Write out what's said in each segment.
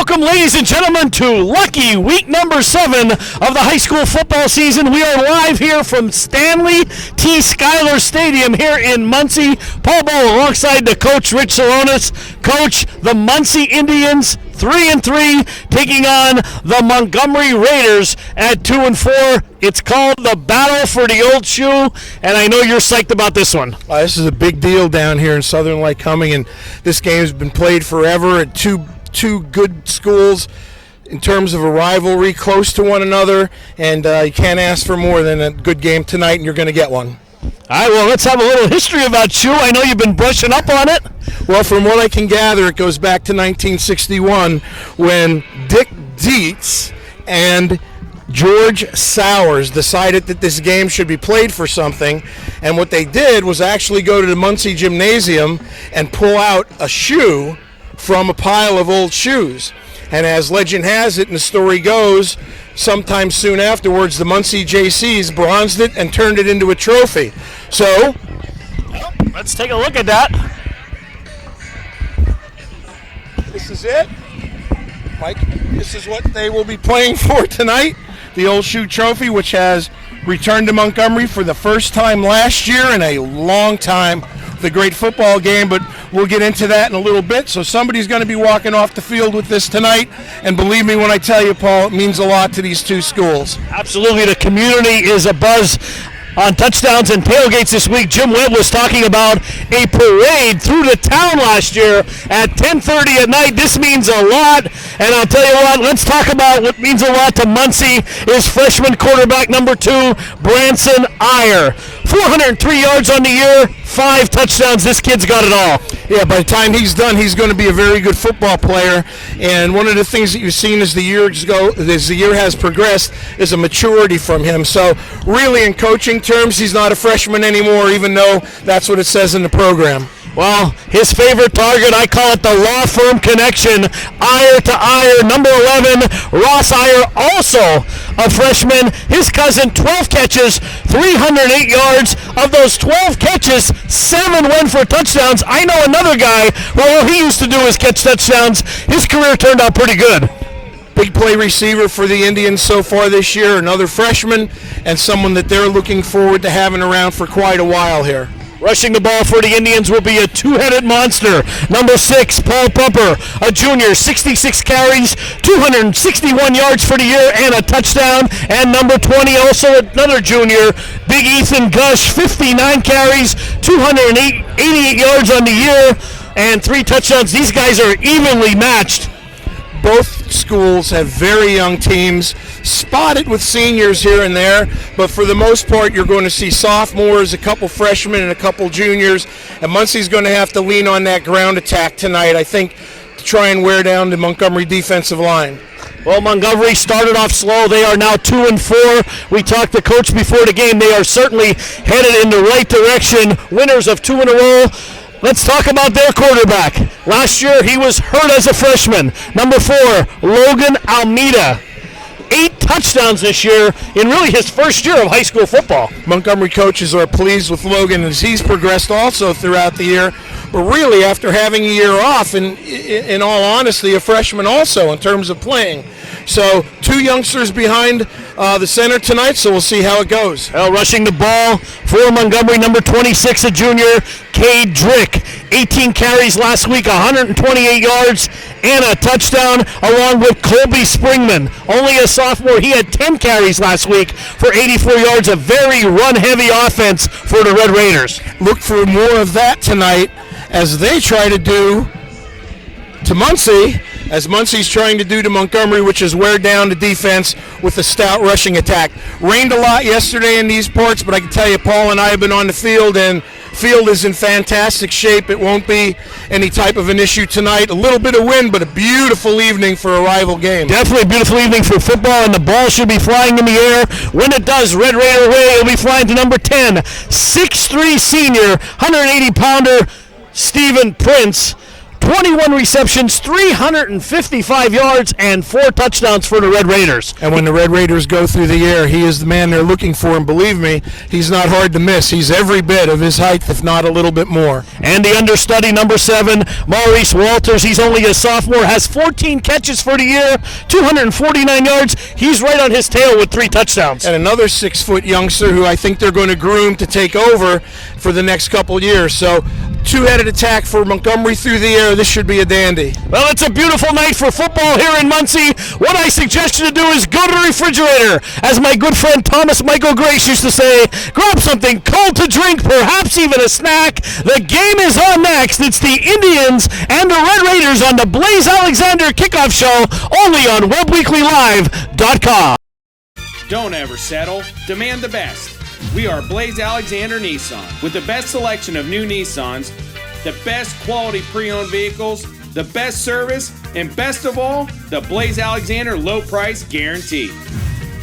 Welcome, ladies and gentlemen, to lucky week number 7 of the high school football season. We are live here from Stanley T. Schuyler Stadium here in Muncy. Paul Bowl alongside the coach, Rich Soronis. Coach, the Muncy Indians 3-3 taking on the Montgomery Raiders at 2-4. It's called the Battle for the Old Shoe, and I know you're psyched about this one. This is a big deal down here in Southern Lycoming, and this game has been played forever at two good schools in terms of a rivalry, close to one another, and you can't ask for more than a good game tonight, and you're going to get one. All right, well, let's have a little history about Shoe. I know you've been brushing up on it. Well, from what I can gather, it goes back to 1961 when Dick Dietz and George Sowers decided that this game should be played for something, and what they did was actually go to the Muncy Gymnasium and pull out a shoe from a pile of old shoes. And as legend has it and the story goes, sometime soon afterwards, the Muncy JCs bronzed it and turned it into a trophy. So, let's take a look at that. This is it. Mike, this is what they will be playing for tonight. The Old Shoe Trophy, which has returned to Montgomery for the first time last year in a long time. The great football game, but we'll get into that in a little bit. So somebody's going to be walking off the field with this tonight, and believe me when I tell you, Paul, it means a lot to these two schools. Absolutely, the community is abuzz on touchdowns and tailgates this week. Jim Webb was talking about a parade through the town last year at 10:30 at night. This means a lot, and I'll tell you what, let's talk about what means a lot to Muncy is freshman quarterback number 2, Branson Iyer. 403 yards on the year, 5 touchdowns. This kid's got it all. Yeah, by the time he's done, he's going to be a very good football player. And one of the things that you've seen as the year has progressed is a maturity from him. So really, in coaching terms, he's not a freshman anymore, even though that's what it says in the program. Well, his favorite target, I call it the law firm connection. Iyer to Iyer, number 11, Ross Iyer, also a freshman. His cousin, 12 catches, 308 yards. Of those 12 catches, 7 went for touchdowns. I know another guy, well, all he used to do is catch touchdowns. His career turned out pretty good. Big play receiver for the Indians so far this year, another freshman, and someone that they're looking forward to having around for quite a while here. Rushing the ball for the Indians will be a two-headed monster. Number 6, Paul Pumper, a junior, 66 carries, 261 yards for the year and a touchdown. And number 20, also another junior, Big Ethan Gush, 59 carries, 288 yards on the year and 3 touchdowns. These guys are evenly matched. Both schools have very young teams, spotted with seniors here and there, but for the most part, you're going to see sophomores, a couple freshmen, and a couple juniors, and Muncy's going to have to lean on that ground attack tonight, I think, to try and wear down the Montgomery defensive line. Well, Montgomery started off slow. They are now 2-4. We talked to Coach before the game. They are certainly headed in the right direction, winners of 2 in a row. Let's talk about their quarterback. Last year, he was hurt as a freshman. Number 4, Logan Almeida. 8 touchdowns this year in really his first year of high school football. Montgomery coaches are pleased with Logan as he's progressed also throughout the year. But really, after having a year off, and in all honesty, a freshman also in terms of playing. So 2 youngsters behind the center tonight, so we'll see how it goes. Well, rushing the ball for Montgomery, number 26, a junior, Cade Drick. 18 carries last week, 128 yards and a touchdown, along with Colby Springman. Only a sophomore. He had 10 carries last week for 84 yards, a very run-heavy offense for the Red Raiders. Look for more of that tonight as they try to do to Muncy, as Muncy's trying to do to Montgomery, which is wear down the defense with a stout rushing attack. Rained a lot yesterday in these parts, but I can tell you, Paul and I have been on the field, and field is in fantastic shape. It won't be any type of an issue tonight. A little bit of wind, but a beautiful evening for a rival game. Definitely a beautiful evening for football, and the ball should be flying in the air. When it does, Red Raider way, it'll be flying to number 10, 6'3" senior, 180-pounder, Stephen Prince. 21 receptions, 355 yards, and 4 touchdowns for the Red Raiders. And when the Red Raiders go through the air, he is the man they're looking for, and believe me, he's not hard to miss. He's every bit of his height, if not a little bit more. And the understudy, number 7, Maurice Walters. He's only a sophomore, has 14 catches for the year, 249 yards. He's right on his tail with 3 touchdowns. And another 6-foot youngster who I think they're going to groom to take over for the next couple years. So, two-headed attack for Montgomery through the air. This should be a dandy. Well, it's a beautiful night for football here in Muncy. What I suggest you to do is go to the refrigerator. As my good friend Thomas Michael Grace used to say, grab something cold to drink, perhaps even a snack. The game is on next. It's the Indians and the Red Raiders on the Blaze Alexander Kickoff Show, only on WebWeeklyLive.com. Don't ever settle. Demand the best. We are Blaze Alexander Nissan, with the best selection of new Nissans, the best quality pre-owned vehicles, the best service, and best of all, the Blaze Alexander low price guarantee.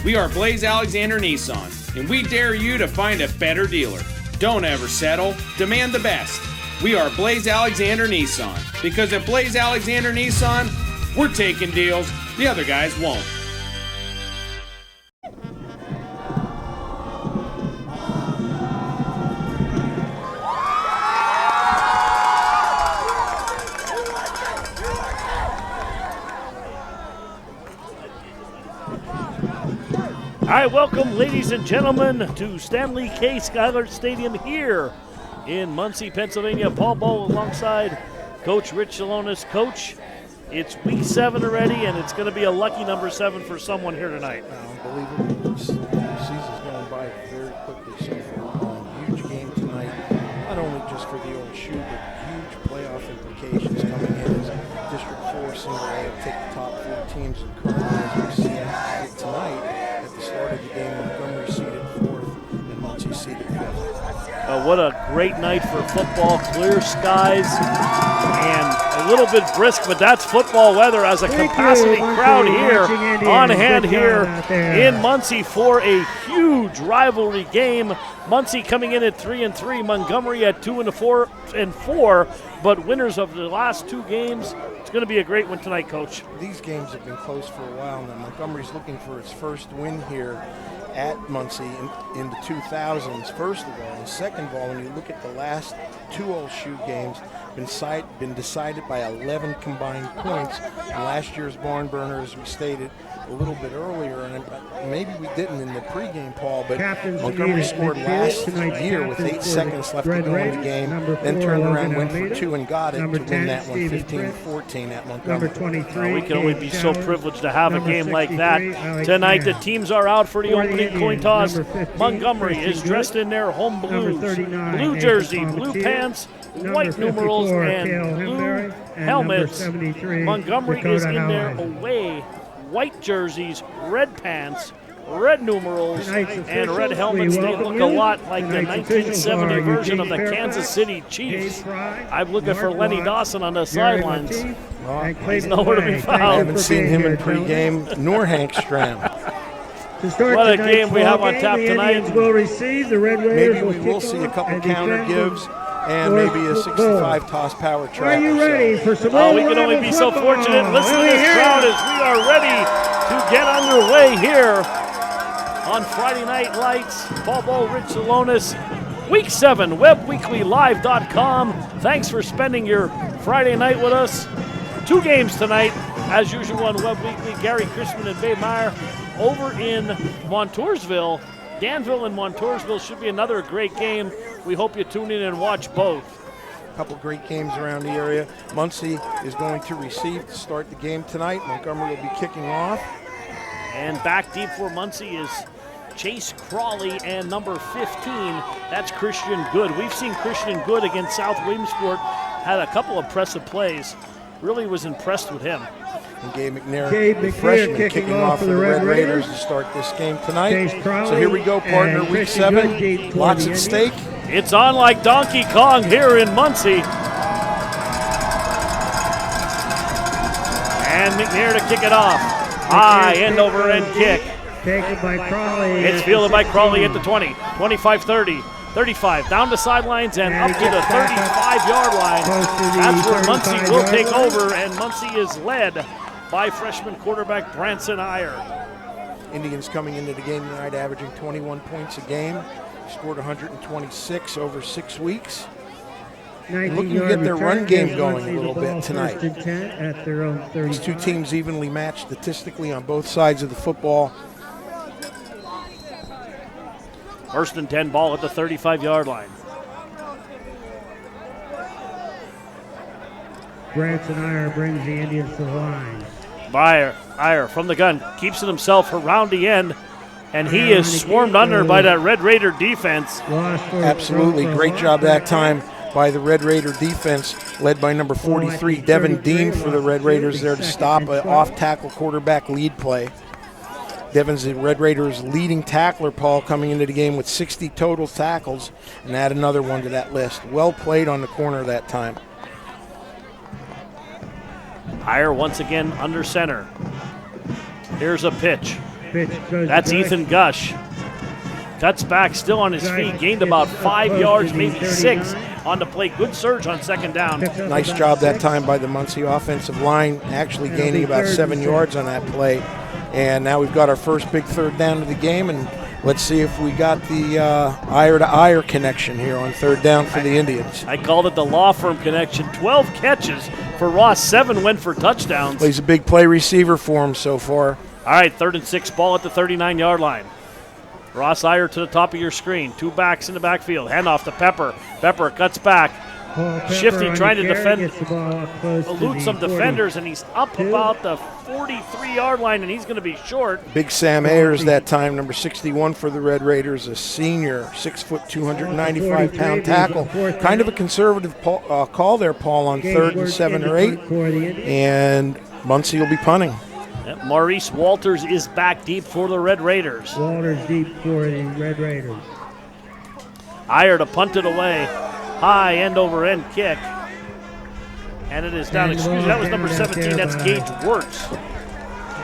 We are Blaze Alexander Nissan, and we dare you to find a better dealer. Don't ever settle. Demand the best. We are Blaze Alexander Nissan, because at Blaze Alexander Nissan, we're taking deals the other guys won't. All right, welcome, ladies and gentlemen, to Stanley K. Schuyler Stadium here in Muncy, Pennsylvania. Paul Bowl alongside Coach Rich Salonis. Coach, it's week 7 already, and it's going to be a lucky number 7 for someone here tonight. Unbelievable. The season's going by very quickly so far. Huge game tonight, not only just for the old shoe, but huge playoff implications coming in as District 4 single A will take the top 4 teams, and currently as we see it tonight, at the start of the game, Montgomery seated 4th and Muncy seated 5th. What a great night for football. Clear skies and a little bit brisk, but that's football weather as a capacity crowd here on hand here in Muncy for a huge rivalry game. Muncy coming in at 3-3, Montgomery at 2-4, but winners of the last 2 games. It's going to be a great one tonight, Coach. These games have been close for a while now. Montgomery's looking for its first win here at Muncy in the 2000s, first of all. And second of all, when you look at the last 2 old shoe games, been decided by 11 combined points. And last year's barn burner, as we stated a little bit earlier, and maybe we didn't in the pregame, Paul, but Montgomery scored last year with 8 seconds left to go in the game, then turned around, went for 2 and got it to win that one 15-14 at Montgomery. We can only be so privileged to have a game like that. Tonight the teams are out for the opening coin toss. Montgomery is dressed in their home blues, blue jersey, blue pants, white numerals, and blue helmets. Montgomery is in their away white jerseys, red pants, red numerals, and red helmets. They look a lot like the 1970 version of the Kansas City Chiefs. I'm looking for Lenny Dawson on the sidelines. He's nowhere to be found. I haven't seen him in pregame, nor Hank Stram. What a game we have on tap tonight. Maybe we will see a couple counter gives and maybe a 65 toss power track. Are you ready for some we can only be so fortunate. Listen to this crowd as we are ready to get underway here on Friday Night Lights. Paul Bowl, Rich Salonis, Week 7, WebWeeklyLive.com. Thanks for spending your Friday night with us. 2 games tonight, as usual on Web Weekly. Gary Chrisman and Babe Meyer over in Montoursville. Danville and Montoursville should be another great game. We hope you tune in and watch both. A couple great games around the area. Muncy is going to receive to start the game tonight. Montgomery will be kicking off. And back deep for Muncy is Chase Crawley and number 15. That's Christian Good. We've seen Christian Good against South Williamsport. Had a couple of impressive plays. Really was impressed with him. And Gabe McNair, the freshman, kicking off for the Red Raiders to start this game tonight. So here we go, partner, Week 7. Lots at stake. It's on like Donkey Kong here in Muncy. And McNair to kick it off. High end-over-end kick. Taken by Crawley. It's fielded by Crawley at the 20, 25-30, 35, down the sidelines and up to the 35-yard line. That's where Muncy will take over, and Muncy is led by freshman quarterback Branson Iyer. Indians coming into the game tonight averaging 21 points a game. Scored 126 over 6 weeks. Looking to get their run game going a little bit tonight. These two teams evenly matched statistically on both sides of the football. 1st and 10, ball at the 35-yard line. Branson Iyer brings the Indians to the line. Iyer from the gun, keeps it himself around the end, and he is swarmed under by that Red Raider defense. Absolutely, great job that time by the Red Raider defense, led by number 43, Devin Dean for the Red Raiders there to stop an off-tackle quarterback lead play. Devin's the Red Raiders' leading tackler, Paul, coming into the game with 60 total tackles, and add another one to that list. Well played on the corner that time. Iyer once again under center. Here's a pitch. That's Ethan Gush. Cuts back, still on his feet, gained about 5 yards, maybe 6 on the play. Good surge on 2nd down. Nice job that time by the Muncy offensive line, actually gaining about 7 yards on that play. And now we've got our first big 3rd down of the game, and let's see if we got the Iyer-to-Iyer connection here on 3rd down for the Indians. I called it the law firm connection. 12 catches for Ross, 7 went for touchdowns. He's a big play receiver for him so far. All right, 3rd and 6, ball at the 39-yard line. Ross Iyer to the top of your screen. 2 backs in the backfield. Handoff to Pepper. Pepper cuts back. Shifty trying to defend, elude some defenders, and he's up about the 43-yard line, and he's going to be short. Big Sam Ayers that time, number 61 for the Red Raiders, a senior, 6 foot, 295-pound tackle. Kind of a conservative call there, Paul, on 3rd and 7 or 8, and Muncy will be punting. Yep, Maurice Walters is back deep for the Red Raiders. Walters deep for the Red Raiders. Iyer to punt it away. High end-over-end kick. And it is down. Excuse me, that was number 17. That's Gage Wirtz.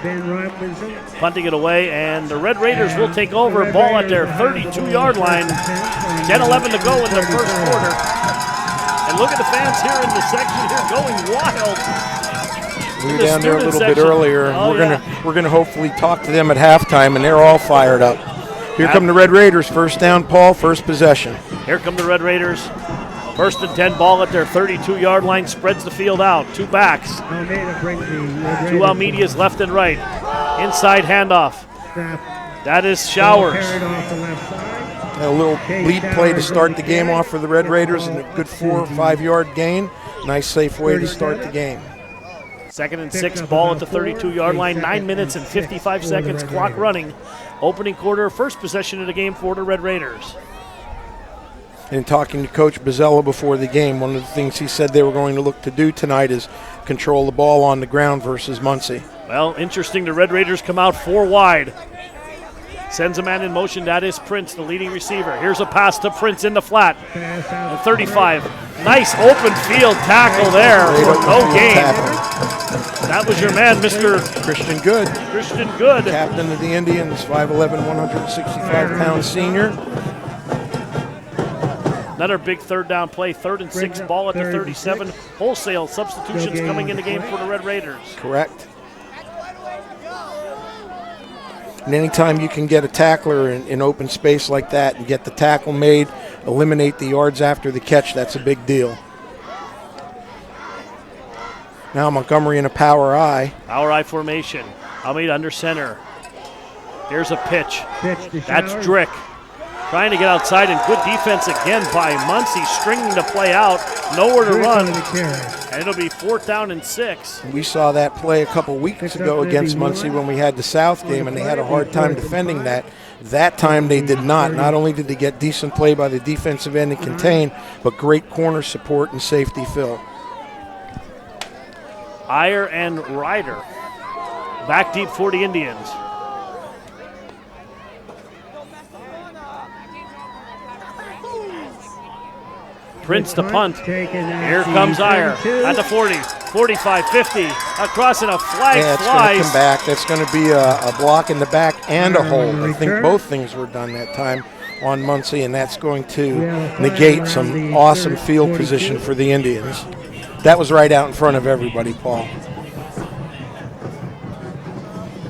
Ben Robinson. Punting it away, and the Red Raiders will take over. Ball at their 32-yard line. 10-11 to go in the first quarter. And look at the fans here in the section here going wild. We were down there a little bit earlier, and we're gonna hopefully talk to them at halftime, and they're all fired up. Here come the Red Raiders. 1st down, Paul, first possession. Here come the Red Raiders. 1st and 10, ball at their 32-yard line, spreads the field out. 2 backs. 2 Almeidas left and right. Inside handoff. That is Showers. A little lead play to start the game off for the Red Raiders, and a good 4 or 5 yard gain. Nice, safe way to start the game. 2nd and 6, ball at the 32-yard line. 9 minutes and 55 seconds, clock running. Opening quarter, first possession of the game for the Red Raiders. In talking to Coach Bozzella before the game, one of the things he said they were going to look to do tonight is control the ball on the ground versus Muncy. Well, interesting, the Red Raiders come out 4 wide. Sends a man in motion, that is Prince, the leading receiver. Here's a pass to Prince in the flat. And 35, nice open field tackle there for no gain. That was your man, Mr. Christian Good. Christian Good. Captain of the Indians, 5'11", 165-pound senior. Another big 3rd down play, 3rd and 6, ball at the 37. Wholesale substitutions coming in the game for the Red Raiders. Correct. And anytime you can get a tackler in open space like that and get the tackle made, eliminate the yards after the catch, that's a big deal. Now Montgomery in a power I. Power I formation. Almeida under center. Here's a pitch. That's Drick. Trying to get outside, and good defense again by Muncy, stringing the play out. Nowhere to run. And it'll be 4th down and 6. We saw that play a couple weeks ago against Muncy when we had the South game, and they had a hard time defending that. That time they did not. Not only did they get decent play by the defensive end and contain, but great corner support and safety fill. Iyer and Ryder back deep for the Indians. Prince to punt. Here comes Iyer at the 40, 45, 50, across in a flag flies. It's going to come back. That's going to be a block in the back and a hold. I think both things were done that time. on Muncy, and that's going to negate some awesome field position for the Indians. That was right out in front of everybody, Paul.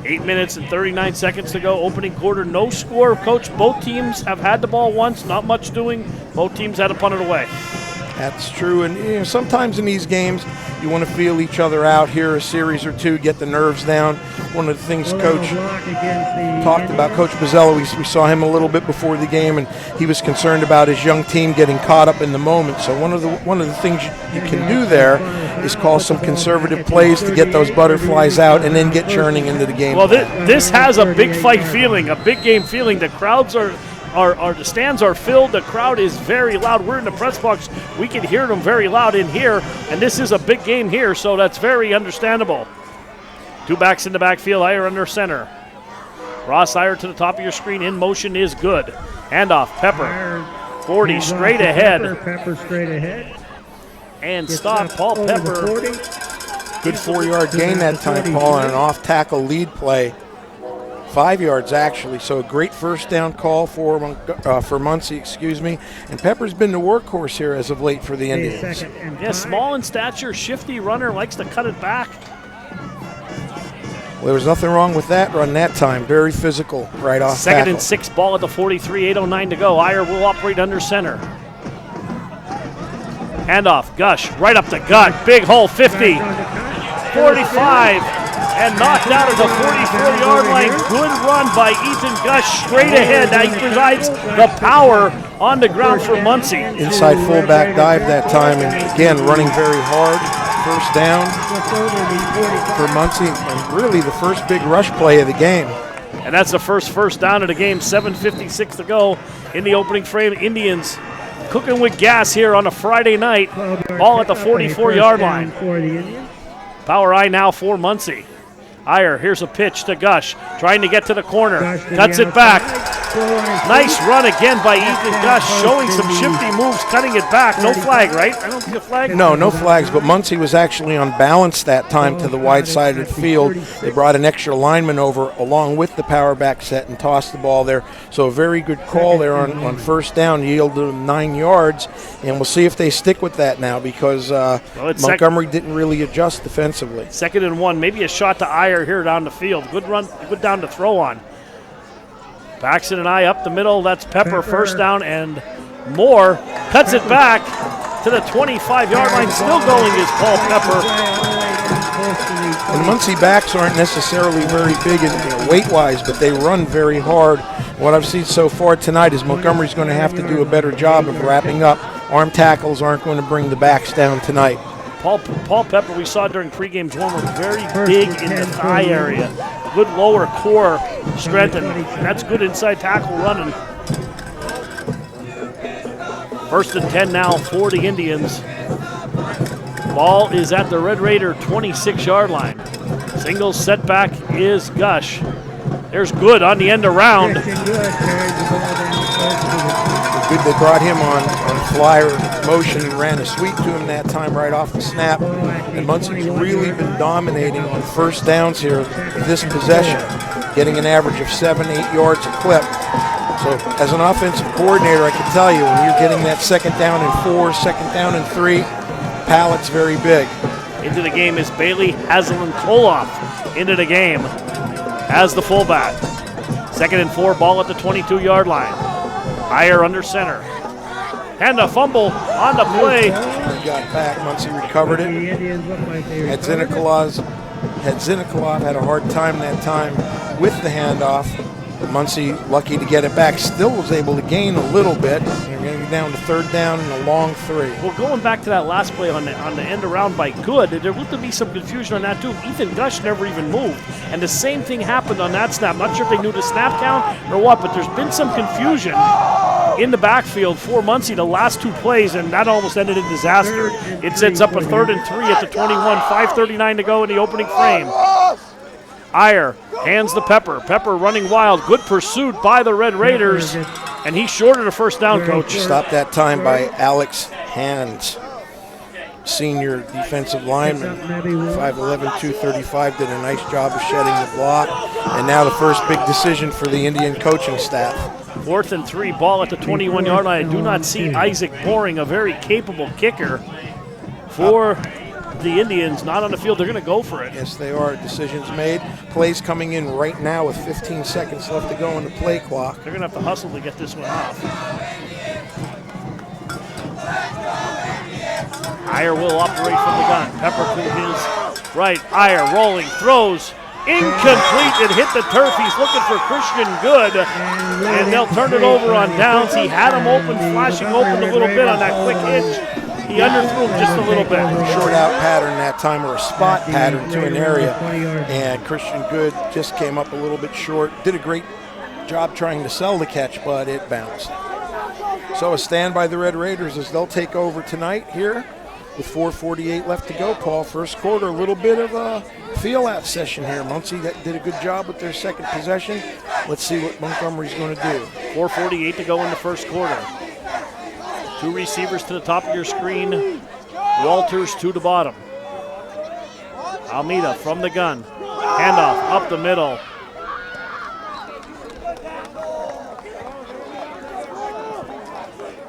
8 minutes and 39 seconds to go. Opening quarter, no score. Coach, both teams have had the ball once, not much doing. Both teams had to punt it away. That's true, and sometimes in these games you want to feel each other out here a series or two, get the nerves down. One of the things Coach talked about, Coach Bozzello, we saw him a little bit before the game, and he was concerned about his young team getting caught up in the moment. So one of the things you can do there is call some conservative plays to get those butterflies out and then get churning into the game. Well, this has a big fight feeling, a big game feeling. The crowds the stands are filled. The crowd is very loud. We're in the press box. We can hear them very loud in here, and this is a big game here, so that's very understandable. Two backs in the backfield, Iyer under center. Ross Iyer to the top of your screen. In motion is good. Handoff, Pepper. 40 straight ahead. Pepper straight ahead. And stop, Paul Pepper. Good 4-yard gain that time, Paul, on an off-tackle lead play. 5 yards, actually, so a great first down call for Muncy, And Pepper's been the workhorse here as of late for the Indians. Yeah, small in stature, shifty runner, likes to cut it back. Well, there was nothing wrong with that run that time. Very physical right off Second tackle. and 6, ball at the 43, 8:09 to go. Iyer will operate under center. Handoff, Gush, right up the gut. Big hole, 50, 45. And knocked out at the 44-yard line. Good run by Ethan Gush straight ahead. Now he provides the power on the ground for Muncy. Inside fullback dive that time, and again running very hard. First down for Muncy, and really the first big rush play of the game. And that's the first down of the game. 7:56 to go in the opening frame. Indians cooking with gas here on a Friday night. Ball at the 44-yard line. Power eye now for Muncy. Iyer, here's a pitch to Gush, trying to get to the corner, cuts it back. Nice run again by Ethan Gush, showing some shifty moves, cutting it back. No flag, right? I don't see a flag. No flags, but Muncy was actually unbalanced that time to the wide side of the field. They brought an extra lineman over along with the power back set and tossed the ball there. So a very good call there on first down, yielded them 9 yards, and we'll see if they stick with that now because Montgomery didn't really adjust defensively. 2nd and 1, maybe a shot to Iyer here down the field. Good run, good down to throw on. Paxton and I up the middle. That's Pepper. First down and more. Cuts it back to the 25-yard line. Still going is Paul Pepper. And Muncy backs aren't necessarily very big weight-wise, but they run very hard. What I've seen so far tonight is Montgomery's going to have to do a better job of wrapping up. Arm tackles aren't going to bring the backs down tonight. Paul Pepper, we saw during pregame warm, was very big in the thigh area. Good lower core strength, and that's good inside tackle running. 1st and 10 now for the Indians. Ball is at the Red Raider 26-yard line. Single setback is Gush. There's Good on the end around. Good, they brought him on flyer motion and ran a sweep to him that time right off the snap. And Muncy's really been dominating on first downs here this possession, getting an average of 7-8 yards a clip. So as an offensive coordinator, I can tell you when you're getting that 2nd down and 4, 2nd down and 3, pallet's very big. Into the game is Bailey Hazelin Koloff into the game as the fullback. 2nd and 4, ball at the 22-yard line. Iyer under center. And a fumble on the play. Got back. Muncy recovered it. Had Zinnikolov had a hard time that time with the handoff. Muncy, lucky to get it back, still was able to gain a little bit. They're going to go down to 3rd down and a long 3. Well, going back to that last play on the end around by Good, there looked to be some confusion on that too. Ethan Gush never even moved, and the same thing happened on that snap. Not sure if they knew the snap count or what, but there's been some confusion in the backfield for Muncy the last 2 plays, and that almost ended in disaster. It sets up a 3rd and 3 at the 21, 5:39 to go in the opening frame. Iyer hands the Pepper. Pepper running wild. Good pursuit by the Red Raiders, and he's short of the first down, Coach. Stopped that time by Alex Hands, senior defensive lineman, 5'11", 235, did a nice job of shedding the block. And now the first big decision for the Indian coaching staff. 4th and 3, ball at the 21-yard line. I do not see Isaac Boring, a very capable kicker for the Indians, not on the field. They're going to go for it. Yes, they are. Decisions made. Plays coming in right now with 15 seconds left to go on the play clock. They're going to have to hustle to get this one off. Iyer will operate from the gun. Pepper to his right. Iyer rolling, throws. Incomplete. It hit the turf. He's looking for Christian Good. And they'll turn it over on downs. He had him open, flashing open a little bit on that quick hitch. He underthrew him just a little bit. Short out pattern that time, or a spot pattern to an area. And Christian Good just came up a little bit short. Did a great job trying to sell the catch, but it bounced. So a stand by the Red Raiders as they'll take over tonight here with 4:48 left to go, Paul. First quarter, a little bit of a feel-out session here. Muncy did a good job with their second possession. Let's see what Montgomery's going to do. 4:48 to go in the first quarter. 2 receivers to the top of your screen. Walters to the bottom. Almeida from the gun. Handoff up the middle.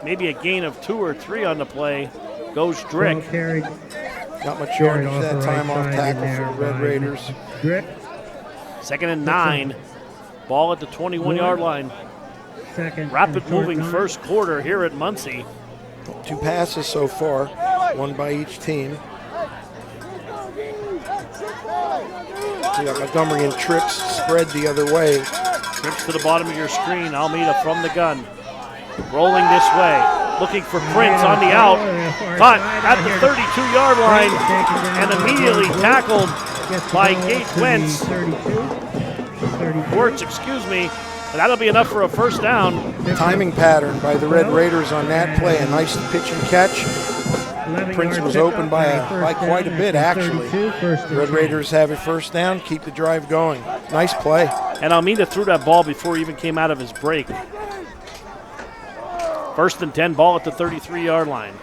Maybe a gain of 2 or 3 on the play. Goes Drick. Not much yardage that time off tackle for the Red Raiders. 2nd and 9. Ball at the 21-yard line. Rapid moving first quarter here at Muncy. 2 passes so far, 1 by each team. We got Montgomery and Trips spread the other way. Trips to the bottom of your screen. Almeida from the gun. Rolling this way. Looking for Prince on the out. Caught at the 32-yard line and immediately tackled by Gage Wentz. Wertz, excuse me. But that'll be enough for a first down. Timing pattern by the Red Raiders on that play. A nice pitch and catch. Prince was open by quite a bit, actually. The Red Raiders have a first down, keep the drive going. Nice play. And Almeida threw that ball before he even came out of his break. 1st and 10, ball at the 33-yard line.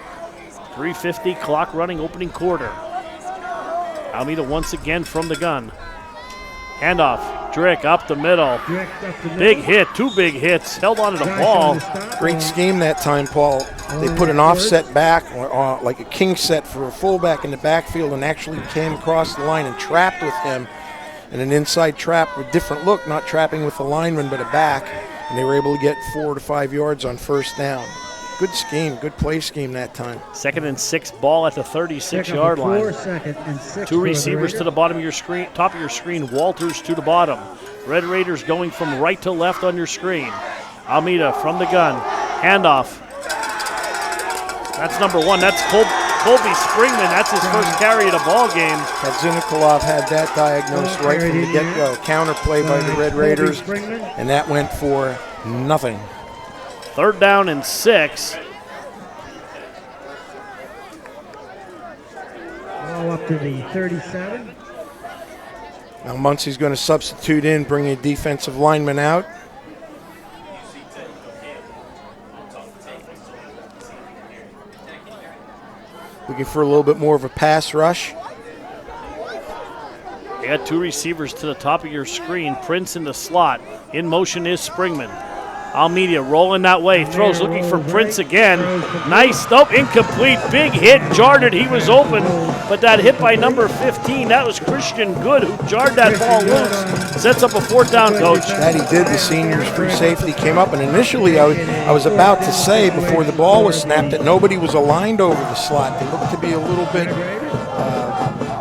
3:50, clock running, opening quarter. Almeida once again from the gun. Handoff, Drick up the middle. Big hit, 2 big hits, held onto the ball. Great scheme that time, Paul. They put an offset back, like a king set for a fullback in the backfield, and actually came across the line and trapped with him. And an inside trap with different look, not trapping with the lineman, but a back. And they were able to get 4 to 5 yards on first down. Good scheme, good play scheme that time. 2nd and 6, ball at the 36-yard line. 2 receivers to the bottom of your screen, top of your screen. Walters to the bottom. Red Raiders going from right to left on your screen. Almeida from the gun. Handoff. That's number 1. That's Colby Springman. That's his first carry of the ball game. Kadzinikolov had that diagnosed right from the get-go. Counter play by the Red Raiders, and that went for nothing. 3rd down and 6. Ball up to the 37. Now Muncy's going to substitute in, bring a defensive lineman out. Looking for a little bit more of a pass rush. You got 2 receivers to the top of your screen. Prince in the slot. In motion is Springman. Almeida rolling that way. Throws, looking for Prince again. Nice. Nope, incomplete. Big hit. Jarred it. He was open. But that hit by number 15, that was Christian Good who jarred that ball loose. Sets up a 4th down, Coach. That he did. The senior's free safety came up. And initially I was about to say before the ball was snapped that nobody was aligned over the slot. They looked to be a little bit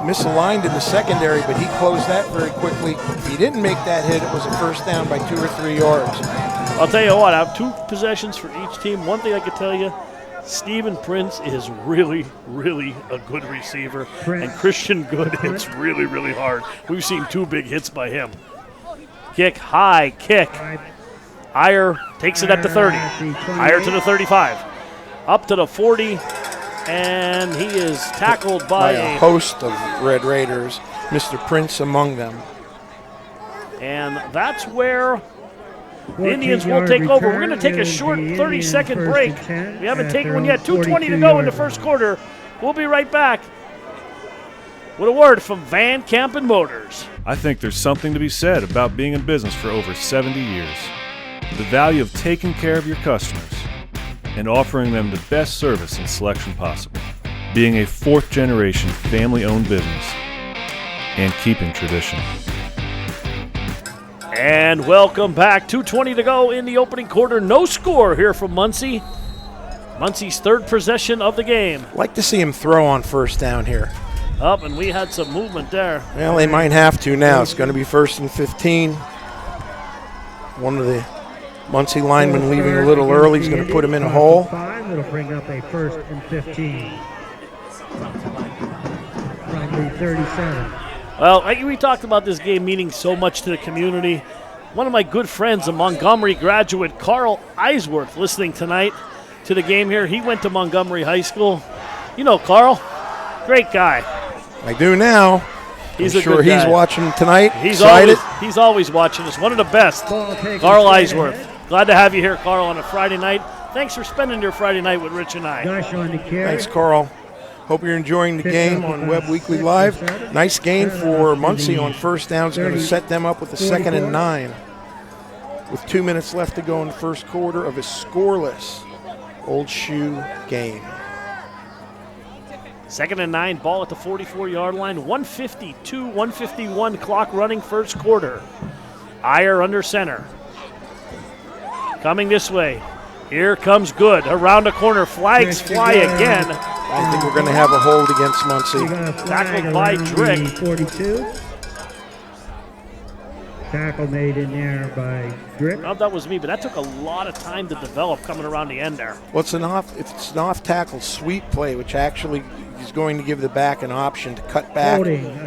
misaligned in the secondary, but he closed that very quickly. If he didn't make that hit, it was a first down by 2 or 3 yards. I'll tell you what, I have 2 possessions for each team. One thing I can tell you, Stephen Prince is really, really a good receiver. And Christian Good hits really, really hard. We've seen 2 big hits by him. Kick, high kick. Iyer takes it at the 30. Iyer to the 35. Up to the 40. And he is tackled by a host of Red Raiders, Mr. Prince among them. And that's where the Indians will take over. We're going to take a short 30-second break. We haven't taken one yet. 2:20 to go in the first quarter. We'll be right back with a word from Van Campen Motors. I think there's something to be said about being in business for over 70 years. The value of taking care of your customers and offering them the best service and selection possible. Being a fourth-generation family-owned business and keeping tradition. And welcome back. 2:20 to go in the opening quarter. No score here from Muncy. Muncy's third possession of the game. Like to see him throw on first down here. Up, and we had some movement there. Well, they might have to now. It's going to be 1st and 15. One of the Muncy linemen leaving a little early. He's going to put him in a hole. It'll bring up a 1st and 15. From the 37. Well, we talked about this game meaning so much to the community. One of my good friends, a Montgomery graduate, Carl Eisworth, listening tonight to the game here. He went to Montgomery High School. You know Carl, great guy. I do now. He's I'm a sure good guy. he's watching tonight. He's Always watching us. One of the best. Carl Eisworth. Glad to have you here, Carl, on a Friday night. Thanks for spending your Friday night with Rich and I. Gosh on the carry. Thanks, Carl. Hope you're enjoying the game on WEBB Weekly Live. Nice gain for Muncy on first down. It's going to set them up with a 2nd and 9. With 2 minutes left to go in the first quarter of a scoreless Old Shoe game. 2nd and 9, ball at the 44-yard line. 1:52-151 clock running first quarter. Iyer under center. Coming this way. Here comes Good. Around the corner. Flags fly again. I think we're going to have a hold against Muncy. Tackled by Drick. 42. Tackle made in there by Drick. Well, that was me, but that took a lot of time to develop coming around the end there. Well, it's an off-tackle sweep play, which actually is going to give the back an option to cut back,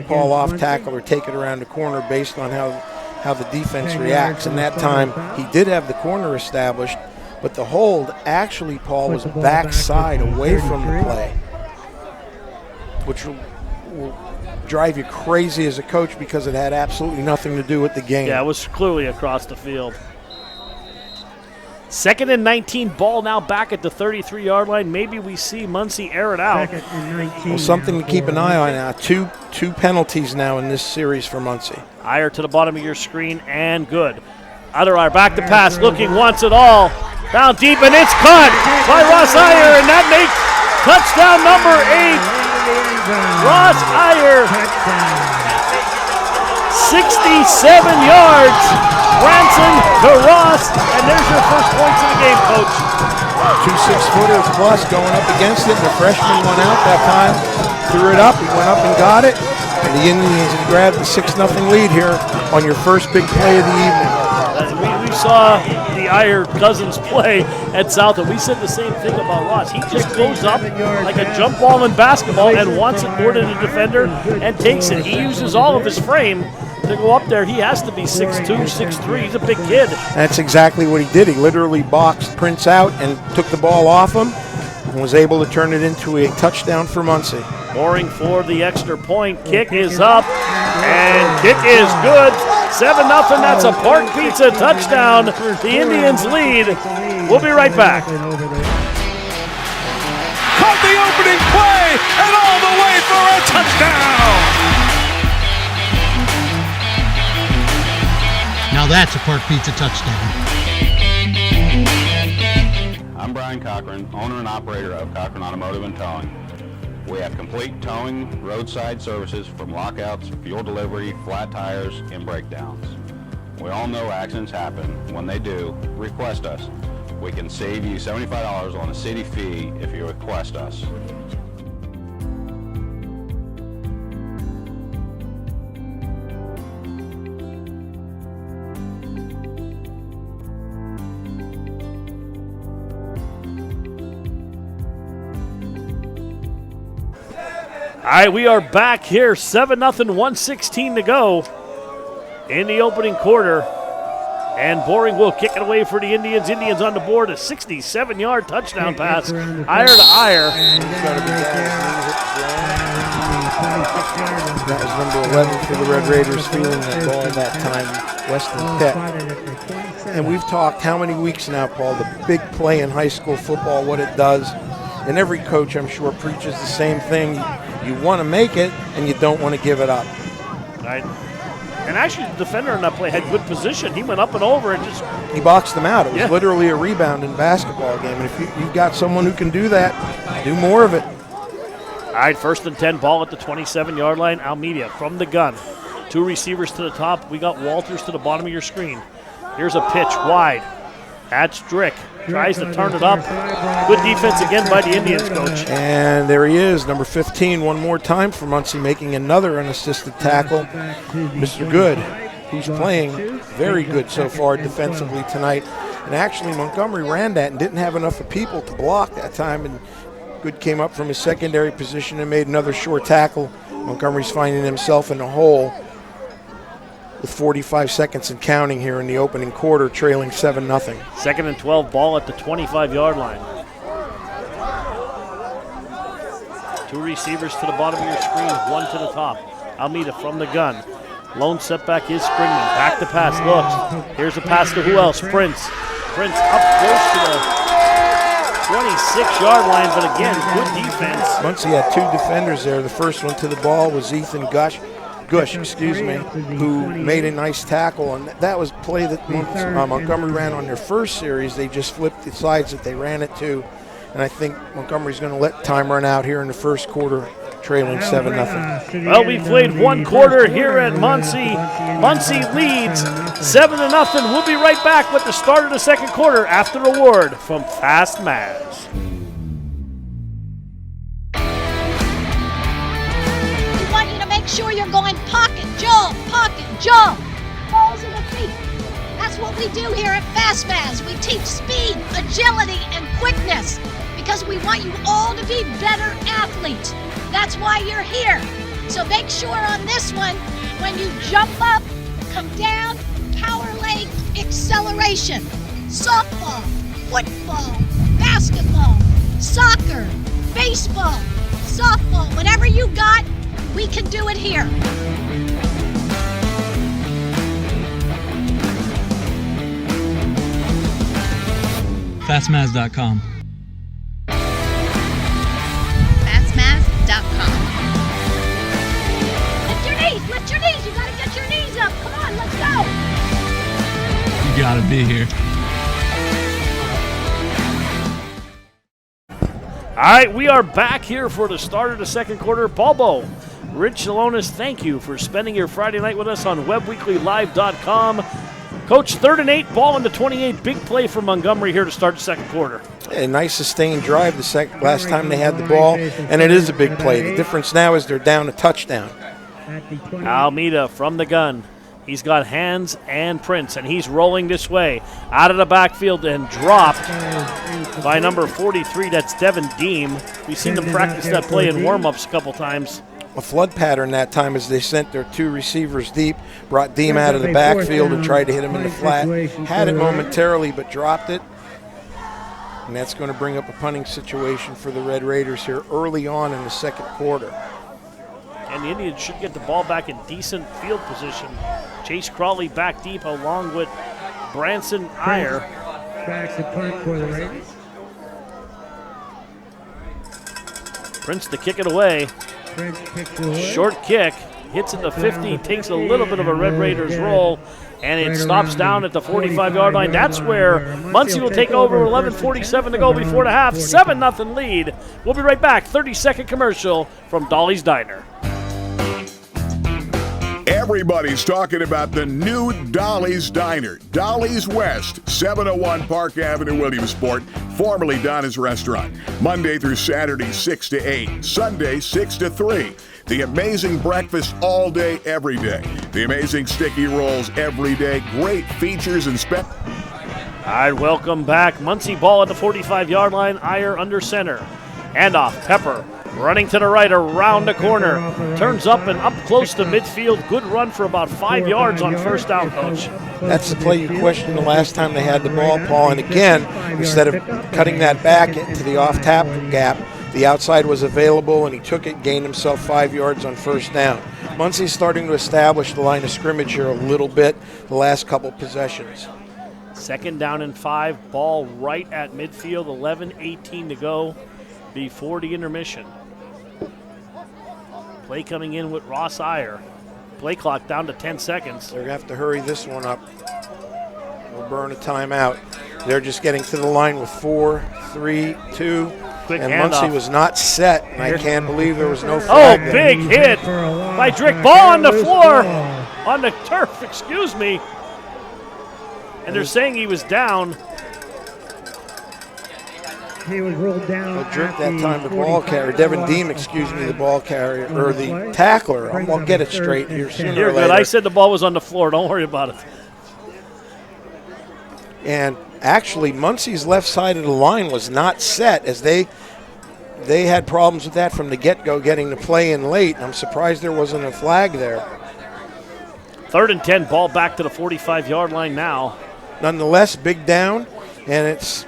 call off tackle, or take it around the corner based on how the defense reacts. And that time, he did have the corner established, but the hold actually, Paul, was backside away from the play, which will drive you crazy as a coach because it had absolutely nothing to do with the game. Yeah, it was clearly across the field. 2nd and 19, ball now back at the 33-yard line. Maybe we see Muncy air it out. 2nd and 19. Well, something to keep an eye on now. Two penalties now in this series for Muncy. Iyer to the bottom of your screen and Good. Other Iyer back to pass, looking, wants it all. Down deep, and it's caught by Ross Iyer, and that makes touchdown number 8. Ross Iyer, 67 yards. Branson to Ross, and there's your first points of the game, Coach. 2 6-footers plus going up against it. The freshman went out that time, threw it up, he went up and got it. And the Indians grabbed the 6-0 lead here on your first big play of the evening. We saw the Iyer Cousins play at South, and we said the same thing about Ross. He just goes up like a jump ball in basketball and wants it more than a defender and takes it. He uses all of his frame to go up there. He has to be 6'2", 6'3". He's a big kid. That's exactly what he did. He literally boxed Prince out and took the ball off him and was able to turn it into a touchdown for Muncy. Boring for the extra point. Kick is up, and kick is good. 7-0, that's a Park Pizza touchdown. The Indians lead. We'll be right back. Caught the opening play, and all the way for a touchdown. Now that's a Park Pizza touchdown. I'm Brian Cochran, owner and operator of Cochran Automotive and Towing. We have complete towing, roadside services from lockouts, fuel delivery, flat tires, and breakdowns. We all know accidents happen. When they do, request us. We can save you $75 on a city fee if you request us. All right, we are back here. 7-0, 1:16 to go in the opening quarter. And Boring will kick it away for the Indians. Indians on the board, a 67-yard touchdown pass. Iyer to Iyer. That was number 11 for the Red Raiders, feeling that ball that time, Weston Peck. And we've talked how many weeks now, Paul, the big play in high school football, what it does. And every coach, I'm sure, preaches the same thing. You want to make it, and you don't want to give it up. Right. And actually, the defender in that play had good position. He went up and over and just... He boxed them out. It was Yeah. literally a rebound in a basketball game. And if you've got someone who can do that, do more of it. All right, 1st and 10, ball at the 27-yard line. Almeida from the gun. 2 receivers to the top. We got Walters to the bottom of your screen. Here's a pitch wide. That's Drick. Tries to turn it up. Good defense again by the Indians, Coach. And there he is, number 15, one more time for Muncy, making another unassisted tackle. Mr. Good, who's playing very good so far defensively tonight. And actually, Montgomery ran that and didn't have enough of people to block that time. And Good came up from his secondary position and made another short tackle. Montgomery's finding himself in a hole with 45 seconds and counting here in the opening quarter, trailing 7-0. 2nd and 12, ball at the 25-yard line. 2 receivers to the bottom of your screen, 1 to the top. Almeida from the gun. Lone setback is Springman. Back to pass, looks. Here's a pass to who else? Prince. Prince up close to the 26-yard line, but again, good defense. Muncy had 2 defenders there. The first one to the ball was Ethan Gush, who made a nice tackle, and that was a play that Montgomery ran on their first series. They just flipped the sides that they ran it to, and I think Montgomery's going to let time run out here in the first quarter, trailing 7-0. Well, we played 1 quarter here at Muncy. Muncy leads 7-0. We'll be right back with the start of the 2nd quarter after a word from Fast Maz. Make sure you're going pocket, jump, balls in the feet. That's what we do here at Fast Maz. We teach speed, agility, and quickness because we want you all to be better athletes. That's why you're here. So make sure on this one, when you jump up, come down, power leg acceleration. Softball, football, basketball, soccer, baseball, softball, whatever you got, we can do it here. Fastmaz.com. Fastmaz.com. Lift your knees. You gotta get your knees up. Come on, let's go. You gotta be here. All right, we are back here for the start of the 2nd quarter. Balbo, Rich Salonis, thank you for spending your Friday night with us on WebWeeklyLive.com. Coach, 3rd and 8, ball in the 28. Big play for Montgomery here to start the 2nd quarter. A nice sustained drive last time they had the ball, and it is a big play. The difference now is they're down a touchdown. Almeida from the gun. He's got Hands and Prince, and he's rolling this way. Out of the backfield and dropped by number 43. That's Devin Deem. We've seen them practice that play in warm-ups a couple times. A flood pattern that time as they sent their 2 receivers deep, brought Deem out of the backfield and tried to hit him in the flat. Had it momentarily but dropped it. And that's going to bring up a punting situation for the Red Raiders here early on in the 2nd quarter. And the Indians should get the ball back in decent field position. Chase Crawley back deep along with Branson Iyer. Back to punt for the Raiders. Prince to kick it away. Short kick, hits at the 50, takes a little bit of a Red Raiders roll, and it stops down at the 45-yard line. That's where Muncy will take over, 11:47 to go before the half, 7-0 lead. We'll be right back, 30-second commercial from Dolly's Diner. Everybody's talking about the new Dolly's Diner. Dolly's West, 701 Park Avenue, Williamsport, formerly Donna's Restaurant. Monday through Saturday, 6 to 8. Sunday, 6 to 3. The amazing breakfast all day, every day. The amazing sticky rolls every day. Great features and All right, welcome back. Muncy ball at the 45-yard line. Iyer under center. Handoff, Pepper. Running to the right, around the corner. Turns up and up close to midfield. Good run for about 5 yards on 1st down, Coach. That's the play you questioned the last time they had the ball, Paul. And again, instead of cutting that back into the off-tap gap, the outside was available, and he took it, gained himself 5 yards on 1st down. Muncy's starting to establish the line of scrimmage here a little bit the last couple possessions. 2nd down and 5. Ball right at midfield. 11:18 to go before the intermission. Play coming in with Ross Iyer. play clock down to 10 seconds. They're going to have to hurry this one up. We'll burn a timeout. They're just getting to the line with 4, 3, 2. Quick and handoff. Muncy was not set, and I can't believe there was no flag. Oh, big hit by Drick. Ball on the floor, on the turf, excuse me. And they're saying he was down. He was rolled down. Well, Drick that time, the ball carrier. Devin Deem, excuse me, the ball carrier, or the tackler. I'll get it straight here sooner You're or later. good. I said the ball was on the floor. Don't worry about it. And actually, Muncy's left side of the line was not set, as they had problems with that from the get-go, getting the play in late. I'm surprised there wasn't a flag there. 3rd and 10, ball back to the 45-yard line now. Nonetheless, big down, and it's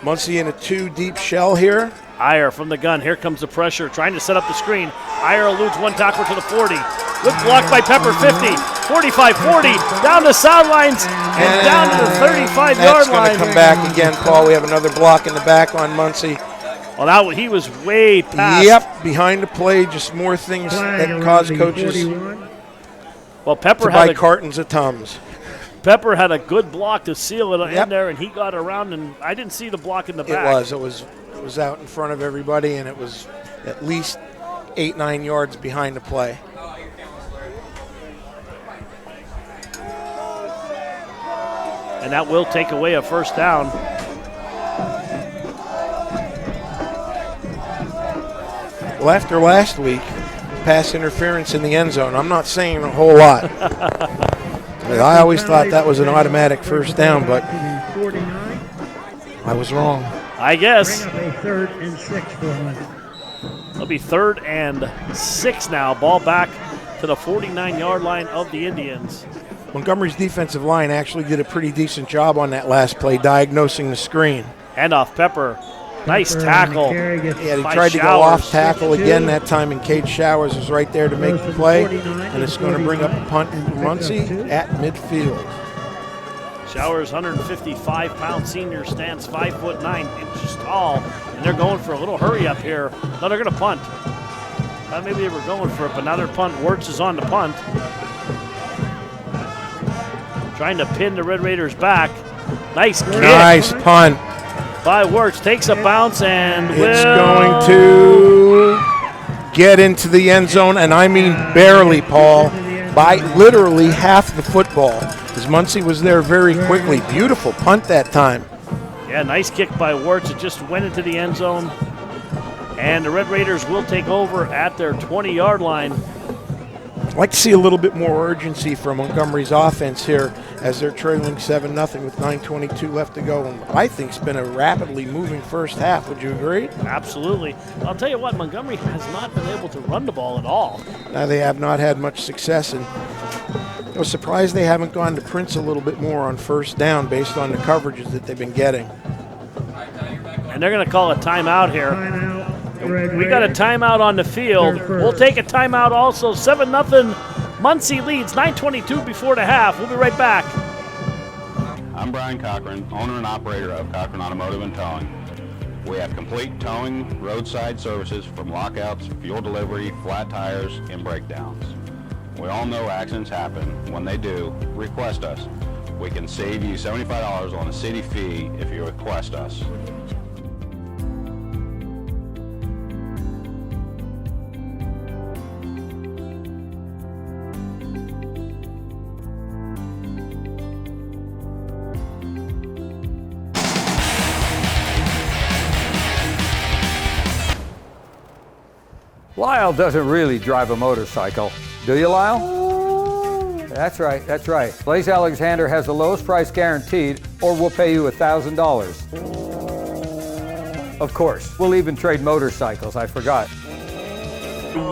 Muncy in a 2 deep shell here. Iyer from the gun. Here comes the pressure, trying to set up the screen. Iyer eludes one tackler to the 40. Good block by Pepper, 50, 45, 40, down the sidelines and down to the 35-yard line. That's going to come back again, Paul. We have another block in the back on Muncy. Well, he was way past. Yep, behind the play, just more things that cause coaches well, Pepper to had buy cartons of Tums. Pepper had a good block to seal it in there, and he got around, and I didn't see the block in the back. It was out in front of everybody, and it was at least 8-9 yards behind the play. And that will take away a first down. Well, after last week, pass interference in the end zone, I'm not saying a whole lot. I always thought that was an automatic first down, but I was wrong. I guess. Bring up a 3rd and 6 for him. It'll be 3rd and 6 now. Ball back to the 49-yard line of the Indians. Montgomery's defensive line actually did a pretty decent job on that last play, diagnosing the screen. Handoff, Pepper. Nice tackle. Yeah, he tried to go off tackle again that time, and Cade Showers was right there to make the play. And it's going to bring up a punt for Muncy at midfield. Showers, 155-pound senior, stands 5'9" tall, and they're going for a little hurry up here. No, they're going to punt. Maybe they were going for it, but now they're punt. Wirtz is on the punt. Trying to pin the Red Raiders back. Nice kick. Nice punt. By Wirtz, takes a bounce and it's going to get into the end zone, and I mean barely, Paul, by literally half the football, as Muncy was there very quickly. Beautiful punt that time. Yeah, nice kick by Wirtz. It just went into the end zone, and the Red Raiders will take over at their 20-yard line. I'd like to see a little bit more urgency from Montgomery's offense here as they're trailing 7-0 with 9:22 left to go. And I think it's been a rapidly moving first half. Would you agree? Absolutely. I'll tell you what, Montgomery has not been able to run the ball at all. Now they have not had much success, and I was surprised they haven't gone to Prince a little bit more on first down based on the coverages that they've been getting. And they're going to call a timeout here. We got a timeout on the field. We'll take a timeout also. 7-0. Muncy leads. 9:22 before the half. We'll be right back. I'm Brian Cochran, owner and operator of Cochran Automotive and Towing. We have complete towing, roadside services from lockouts, fuel delivery, flat tires, and breakdowns. We all know accidents happen. When they do, request us. We can save you $75 on a city fee if you request us. Lyle doesn't really drive a motorcycle. Do you, Lyle? That's right, that's right. Blaze Alexander has the lowest price guaranteed, or we'll pay you $1,000. Of course, we'll even trade motorcycles, I forgot.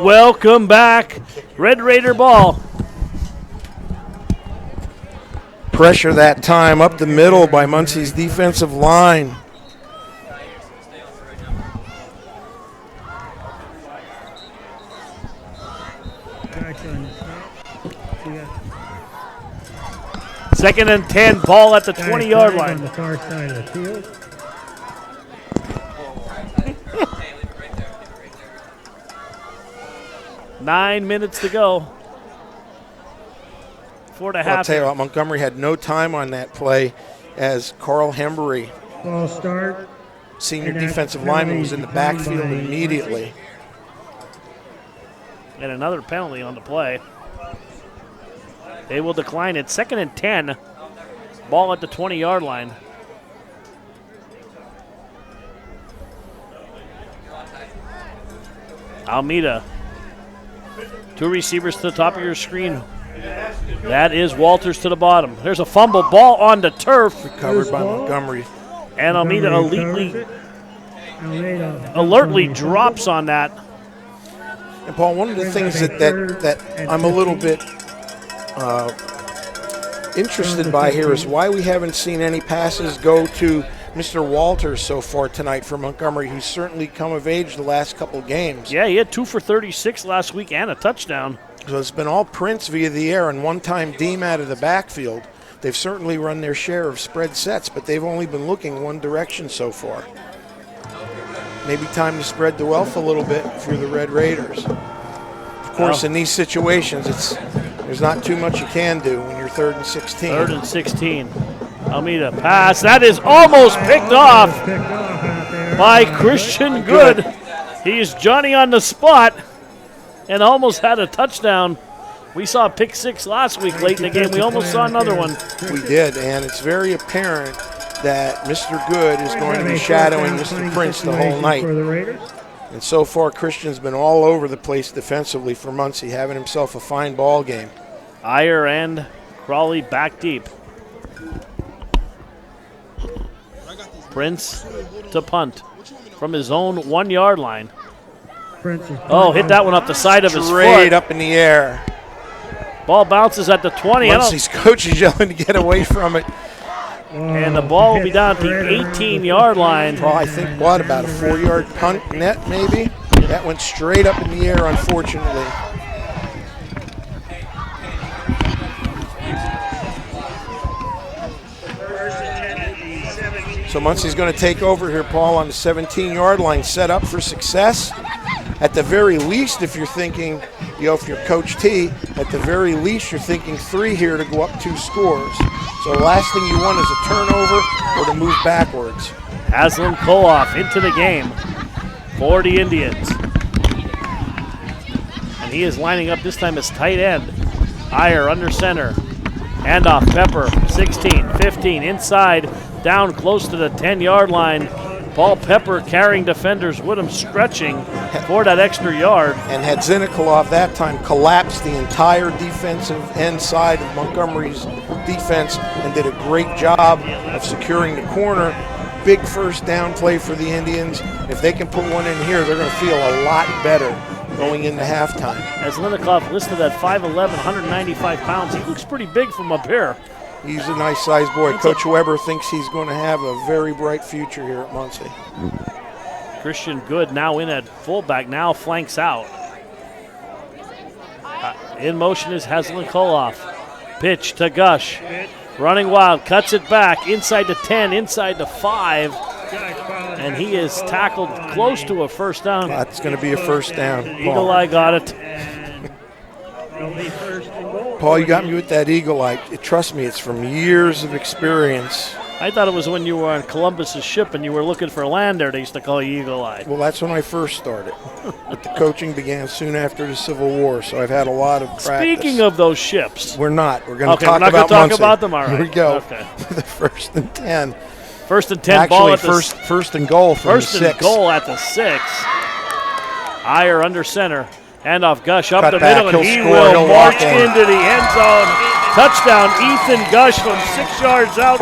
Welcome back. Red Raider ball. Pressure that time up the middle by Muncy's defensive line. Second and 10, ball at the 20-yard line. On the far side of the field. Nine minutes to go. 4 to I'll half. tell you what, Montgomery had no time on that play as Carl Hembury, Ball start. senior And that's defensive lineman, was in the penalty backfield by immediately. And another penalty on the play. They will decline it. 2nd and 10. Ball at the 20-yard line. Almeida. 2 receivers to the top of your screen. That is Walters to the bottom. There's a fumble. Ball on the turf. Recovered by Montgomery. And Almeida alertly drops on that. And Paul, one of the things that I'm a little bit interested by here is why we haven't seen any passes go to Mr. Walters so far tonight for Montgomery, who's certainly come of age the last couple of games. Yeah, he had 2 for 36 last week and a touchdown. So it's been all Prince via the air and one-time Deem out of the backfield. They've certainly run their share of spread sets, but they've only been looking one direction so far. Maybe time to spread the wealth a little bit for the Red Raiders. Of course, in these situations, there's not too much you can do when you're 3rd and 16. 3rd and 16. Almeida pass. That is almost picked off by Christian Good. He's Johnny on the spot and almost had a touchdown. We saw a pick 6 last week late in the game. We almost saw another one. We did, and it's very apparent that Mr. Good is going to be shadowing Mr. Prince the whole night. And so far, Christian's been all over the place defensively for Muncy, having himself a fine ball game. Iyer and Crawley back deep. Prince to punt from his own 1-yard line. Oh, hit that one up the side of his foot. Straight up in the air. Ball bounces at the 20. Muncy's coach is yelling to get away from it. And the ball will be down at the 18-yard line. Well, I think, what, about a 4-yard punt net, maybe? That went straight up in the air, unfortunately. So Muncy's going to take over here, Paul, on the 17-yard line, set up for success. At the very least, if you're thinking, if you're Coach T, at the very least you're thinking 3 here to go up 2 scores. So the last thing you want is a turnover or to move backwards. Haslam Koloff into the game for the Indians. And he is lining up this time as tight end. Iyer under center. Handoff, Pepper, 16, 15, inside, down close to the 10-yard line. Paul Pepper carrying defenders with him, stretching for that extra yard. And had Zinikolov that time collapsed the entire defensive end side of Montgomery's defense and did a great job of securing the corner. Big first down play for the Indians. If they can put one in here, they're going to feel a lot better going into halftime. As Linnikoff listed at 5'11", 195 pounds, he looks pretty big from up here. He's a nice-sized boy. Coach Weber thinks he's going to have a very bright future here at Muncy. Christian Good now in at fullback, now flanks out. In motion is Haslin Koloff. Pitch to Gush. Running wild, cuts it back, inside the 10, inside the 5. And he is tackled close to a first down. That's going to be a first down. Eagle Eye got it. Paul, you got me with that eagle eye. Trust me, it's from years of experience. I thought it was when you were on Columbus's ship and you were looking for land there, they used to call you Eagle Eye. Well, that's when I first started. But the coaching began soon after the Civil War, so I've had a lot of practice. Speaking of those ships. We're not. We're going to talk about talk Muncy. about them. All right. Here we go. Okay. The 1st and 10. 1st and 10, actually, ball at the first and goal from first the 6. and goal at the 6. Iyer under center. Handoff Gush up Cut the back, middle, and he'll he score, will he'll march walk in. into the end zone. Touchdown, Ethan Gush from 6 yards out.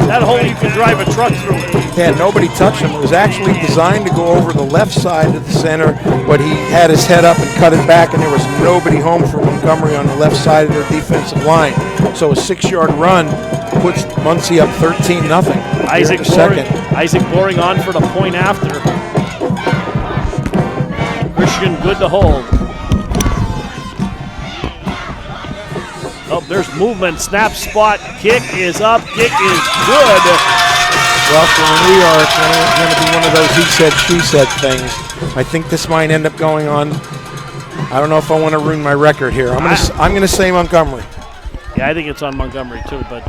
That hole you can drive a truck through. Yeah, nobody touched him. It was actually designed to go over the left side of the center, but he had his head up and cut it back, and there was nobody home for Montgomery on the left side of their defensive line. So a 6-yard run puts Muncy up 13-0. Isaac Boring on for the point after. Christian Good to hold. Oh, there's movement. Snap, spot. Kick is up. Kick is good. Well, for we are going to be one of those he said, she said things. I think this might end up going on. I don't know if I want to ruin my record here. I'm going to say Montgomery. Yeah, I think it's on Montgomery too, but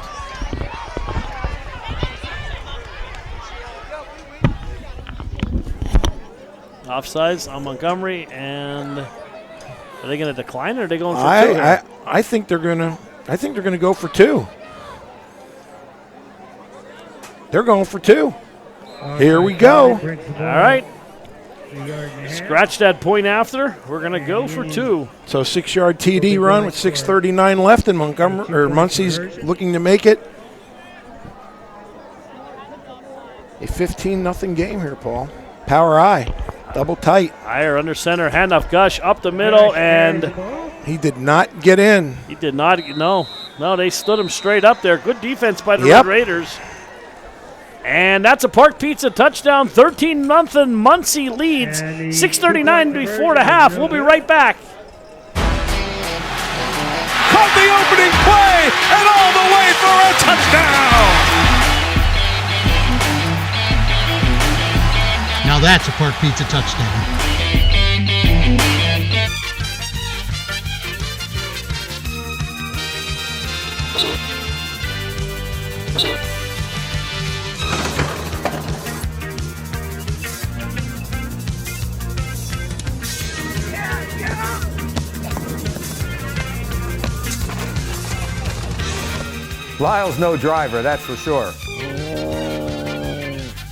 offsides on Montgomery, and are they going to decline or are they going for two? I think they're gonna go for two. They're going for two. Here we go. All right. Scratch that point after. We're going to go for two. So 6-yard TD run with 6:39 left, and Muncy's looking to make it a 15-0 game here, Paul. Power I, double tight. Higher under center, handoff Gush up the middle, and he did not get in. He did not. No, they stood him straight up there. Good defense by the Red Raiders. And that's a Park Pizza touchdown. 13-0 Muncy leads. 6:39 before the half. We'll be right back. Caught the opening play and all the way for a touchdown. Now that's a Park Pizza touchdown. Lyle's no driver, that's for sure.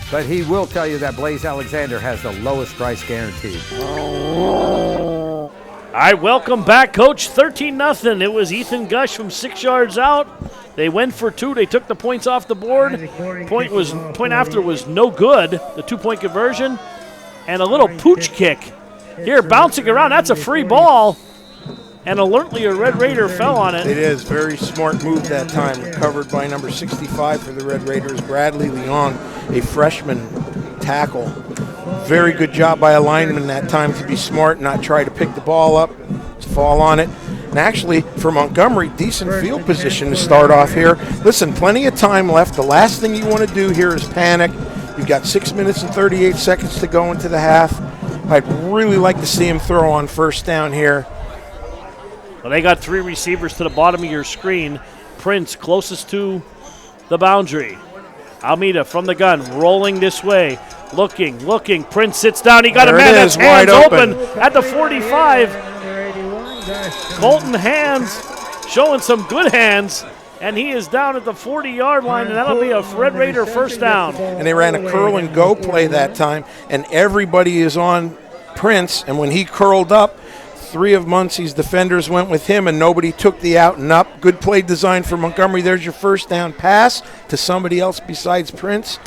But he will tell you that Blaze Alexander has the lowest price guaranteed. All right, welcome back, Coach. 13-0. It was Ethan Gush from 6 yards out. They went for two. They took the points off the board. Point after was no good. The 2-point conversion and a little pooch kick. Here, bouncing around. That's a free ball. And alertly, a Red Raider fell on it. It is. Very smart move that time. Recovered by number 65 for the Red Raiders, Bradley Leon, a freshman tackle. Very good job by a lineman that time to be smart and not try to pick the ball up, to fall on it. And actually, for Montgomery, decent field position to start off here. Listen, plenty of time left. The last thing you want to do here is panic. You've got 6 minutes and 38 seconds to go into the half. I'd really like to see him throw on first down here. Well, they got three receivers to the bottom of your screen. Prince closest to the boundary. Almeida from the gun, rolling this way. Looking. Prince sits down. He got a man that's hands open at the 45. Colton Hands showing some good hands. And he is down at the 40-yard line, and that'll be a Red Raider first down. And they ran a curl and go play that time, and everybody is on Prince. And when he curled up, three of Muncy's defenders went with him, and nobody took the out and up. Good play design for Montgomery. There's your first down pass to somebody else besides Prince,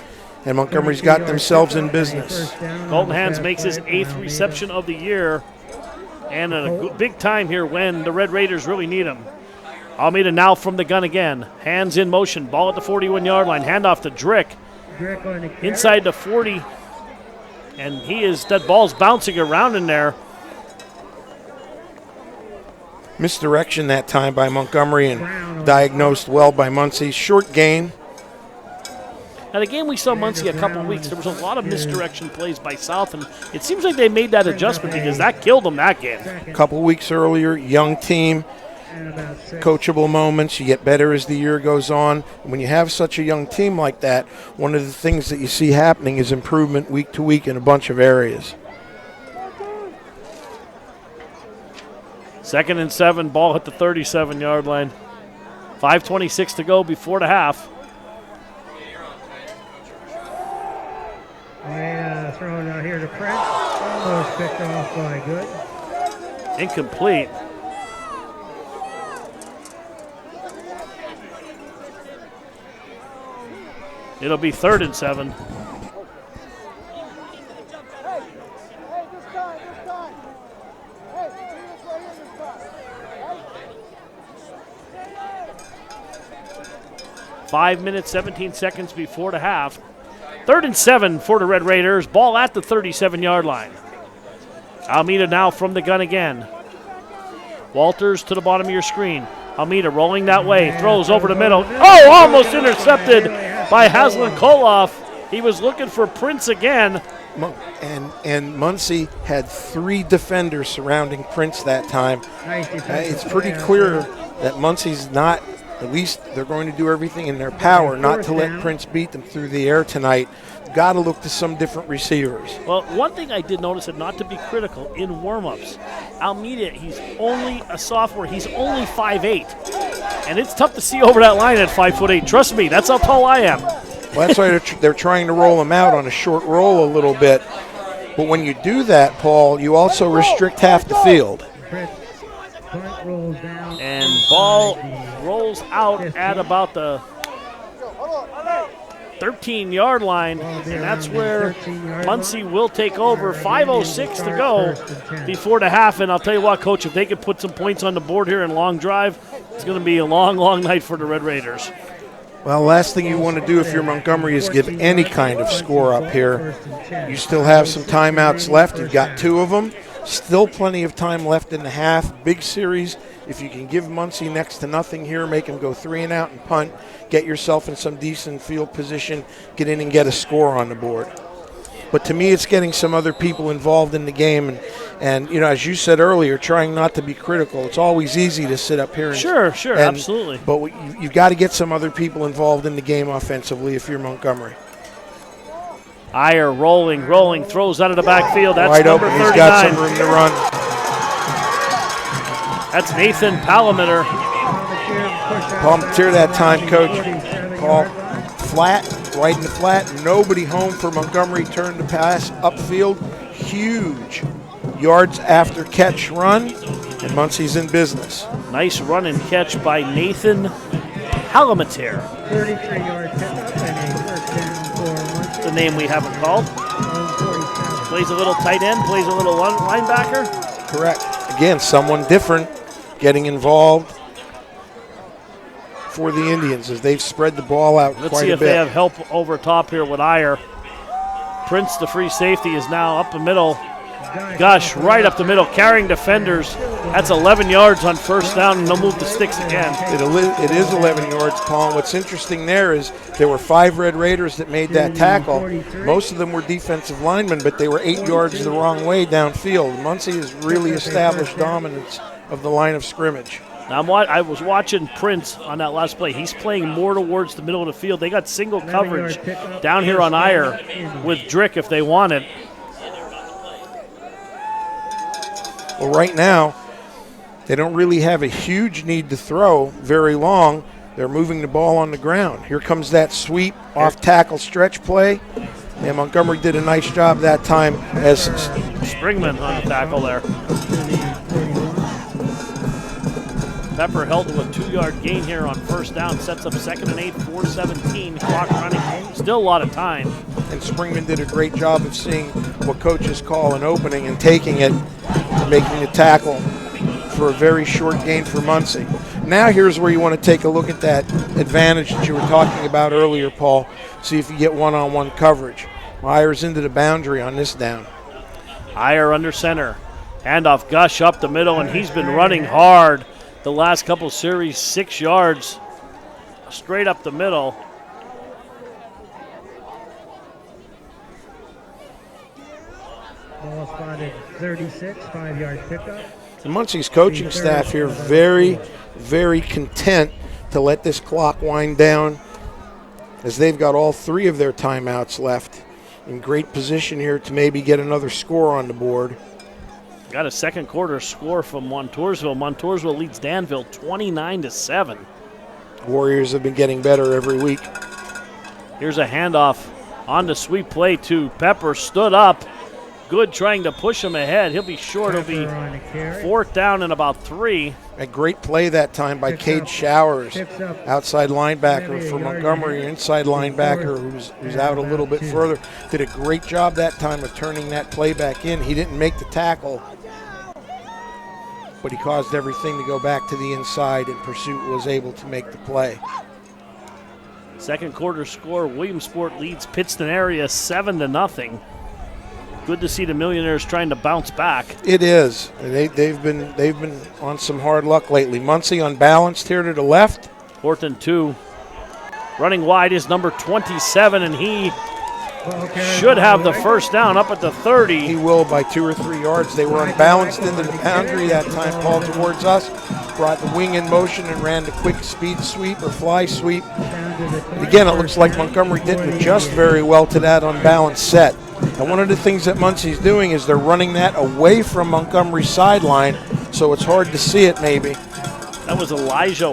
and Montgomery's got themselves in business. Colton Hands makes his 8th reception of the year, and a big time here when the Red Raiders really need him. Almeida now from the gun again. Hands in motion. Ball at the 41-yard line. Handoff to Drick. Inside the 40. And that ball's bouncing around in there. Misdirection that time by Montgomery and diagnosed well by Muncy. Short gain. Now, the game we saw Muncy a couple of weeks, there was a lot of misdirection plays by South, and it seems like they made that adjustment because that killed them that game. A couple weeks earlier, young team, coachable moments. You get better as the year goes on. When you have such a young team like that, one of the things that you see happening is improvement week to week in a bunch of areas. 2nd and 7, ball hit the 37-yard line. 5:26 to go before the half. Thrown out here to Prince. Almost picked off by Good. Incomplete. It'll be 3rd and 7. Five minutes, 17 seconds before the half. 3rd and 7 for the Red Raiders. Ball at the 37-yard line. Almeida now from the gun again. Walters to the bottom of your screen. Almeida rolling that way. Throws over the middle. Oh, almost intercepted by Haslin Koloff. He was looking for Prince again. And Muncy had 3 defenders surrounding Prince that time. It's pretty clear that Muncy's not, at least they're going to do everything in their power not to let Prince beat them through the air tonight. Got to look to some different receivers. Well, one thing I did notice, and not to be critical, in warm-ups, Almeida, he's only a sophomore. He's only 5'8", and it's tough to see over that line at 5'8". Trust me, that's how tall I am. Well, that's why they're trying to roll him out on a short roll a little bit. But when you do that, Paul, you also restrict half the field. And ball rolls out at about the 13-yard line, and that's where Muncy will take over. 5:06 to go before the half, and I'll tell you what, Coach, if they could put some points on the board here in long drive, it's going to be a long, long night for the Red Raiders. Well, last thing you want to do if you're Montgomery is give any kind of score up here. You still have some timeouts left. You've got 2 of them. Still plenty of time left in the half. Big series. If you can give Muncy next to nothing here, make him go 3 and out and punt, get yourself in some decent field position, get in and get a score on the board. But to me, it's getting some other people involved in the game. And you know, as you said earlier, trying not to be critical. It's always easy to sit up here. Sure, absolutely. But you've got to get some other people involved in the game offensively if you're Montgomery. Iyer rolling, throws out of the backfield. That's wide number open. 39. He's got some room to run. That's Nathan Palameter. Palmetier that time, Coach. Paul, flat, right in the flat. Nobody home for Montgomery. Turn the pass upfield. Huge yards after catch run, and Muncy's in business. Nice run and catch by Nathan Palameter. 33-yard pickup and a first down for Muncy. The name we haven't called. Plays a little tight end, plays a little linebacker. Correct. Again, someone different getting involved for the Indians as they've spread the ball out quite a bit. Let's see if they have help over top here with Iyer. Prince, the free safety, is now up the middle. Gosh, right up the middle, carrying defenders. That's 11 yards on first down, and they'll move the sticks again. It is 11 yards, Paul. And what's interesting there is there were 5 Red Raiders that made that tackle. Most of them were defensive linemen, but they were 8 yards the wrong way downfield. Muncy has really established dominance of the line of scrimmage. Now, I was watching Prince on that last play. He's playing more towards the middle of the field. They got single coverage down here on Iyer with Drick if they want it. Well, right now, they don't really have a huge need to throw very long. They're moving the ball on the ground. Here comes that sweep off tackle stretch play. And Montgomery did a nice job that time as Springman on the tackle there. Pepper held to a 2-yard gain here on first down. Sets up 2nd and 8, 4:17. Clock running. Still a lot of time. And Springman did a great job of seeing what coaches call an opening and taking it, making the tackle for a very short gain for Muncy. Now here's where you want to take a look at that advantage that you were talking about earlier, Paul. See if you get one-on-one coverage. Iyer's into the boundary on this down. Iyer under center. Handoff Gush up the middle, and he's been running hard the last couple series. 6 yards straight up the middle. Ball spotted 36, 5-yard pickup. And Muncy's coaching staff here very, very content to let this clock wind down as they've got all 3 of their timeouts left. In great position here to maybe get another score on the board. Got a second quarter score from Montoursville. Montoursville leads Danville 29-7. Warriors have been getting better every week. Here's a handoff on the sweep play to Pepper. Stood up. Good trying to push him ahead. He'll be short. It'll be 4th down and about 3. A great play that time by Cade Showers, outside linebacker for Montgomery, inside linebacker who's out a little bit further. Did a great job that time of turning that play back in. He didn't make the tackle, but he caused everything to go back to the inside, and Pursuit was able to make the play. Second quarter score, Williamsport leads Pittston area 7-0. Good to see the Millionaires trying to bounce back. It is. They've been on some hard luck lately. Muncy unbalanced here to the left. 4th and 2. Running wide is number 27, and he should have the first down up at the 30. He will by 2 or 3 yards. They were unbalanced into the boundary that time. Paul towards us, brought the wing in motion and ran the quick speed sweep or fly sweep. Again, it looks like Montgomery didn't adjust very well to that unbalanced set. And one of the things that Muncy's doing is they're running that away from Montgomery's sideline, so it's hard to see it maybe. That was Elijah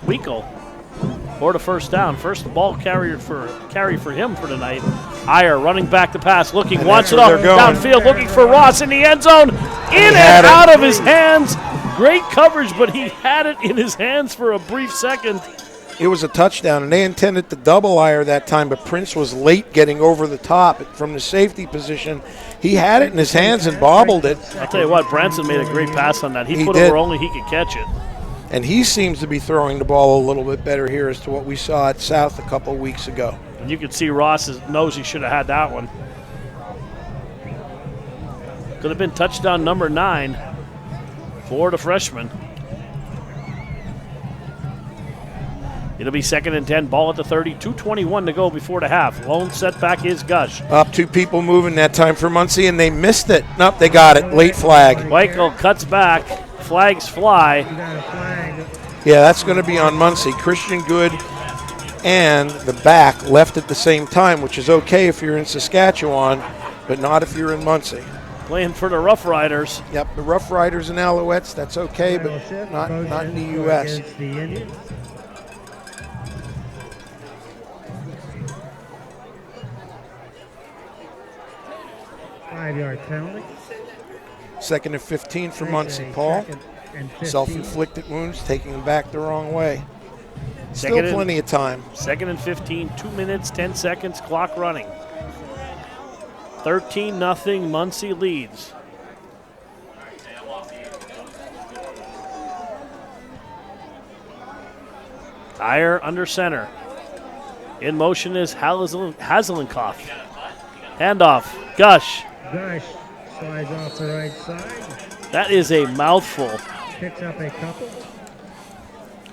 Weekle for the first down. First ball carry for him for tonight. Iyer running back the pass, looking, wants it off downfield, looking for Ross in the end zone. In and out of his hands. Great coverage, but he had it in his hands for a brief second. It was a touchdown, and they intended to double Iyer that time, but Prince was late getting over the top from the safety position. He had it in his hands and bobbled it. I'll tell you what, Branson made a great pass on that. He put it where only he could catch it. And he seems to be throwing the ball a little bit better here as to what we saw at South a couple weeks ago. And you could see Ross knows he should have had that one. Could have been touchdown number 9 for the freshman. It'll be 2nd and 10, ball at the 30, 2:21 to go before the half. Lone setback is Gush. Up 2 people moving that time for Muncy, and they missed it. Nope, they got it. Late flag. Michael cuts back. Flags fly. Yeah, that's going to be on Muncy. Christian Good and the back left at the same time, which is okay if you're in Saskatchewan, but not if you're in Muncy. Playing for the Rough Riders. Yep, the Rough Riders and Alouettes, that's okay, but not in the U.S. Five-yard penalty. 2nd and 15 for Muncy. Paul, self-inflicted wounds, taking him back the wrong way. Still plenty of time. 2nd and 15, 2 minutes, 10 seconds, clock running. 13-0, Muncy leads. Iyer under center. In motion is Hazelinkoff. Handoff, Gush. Gush slides off the right side. That is a mouthful. Picks up a couple.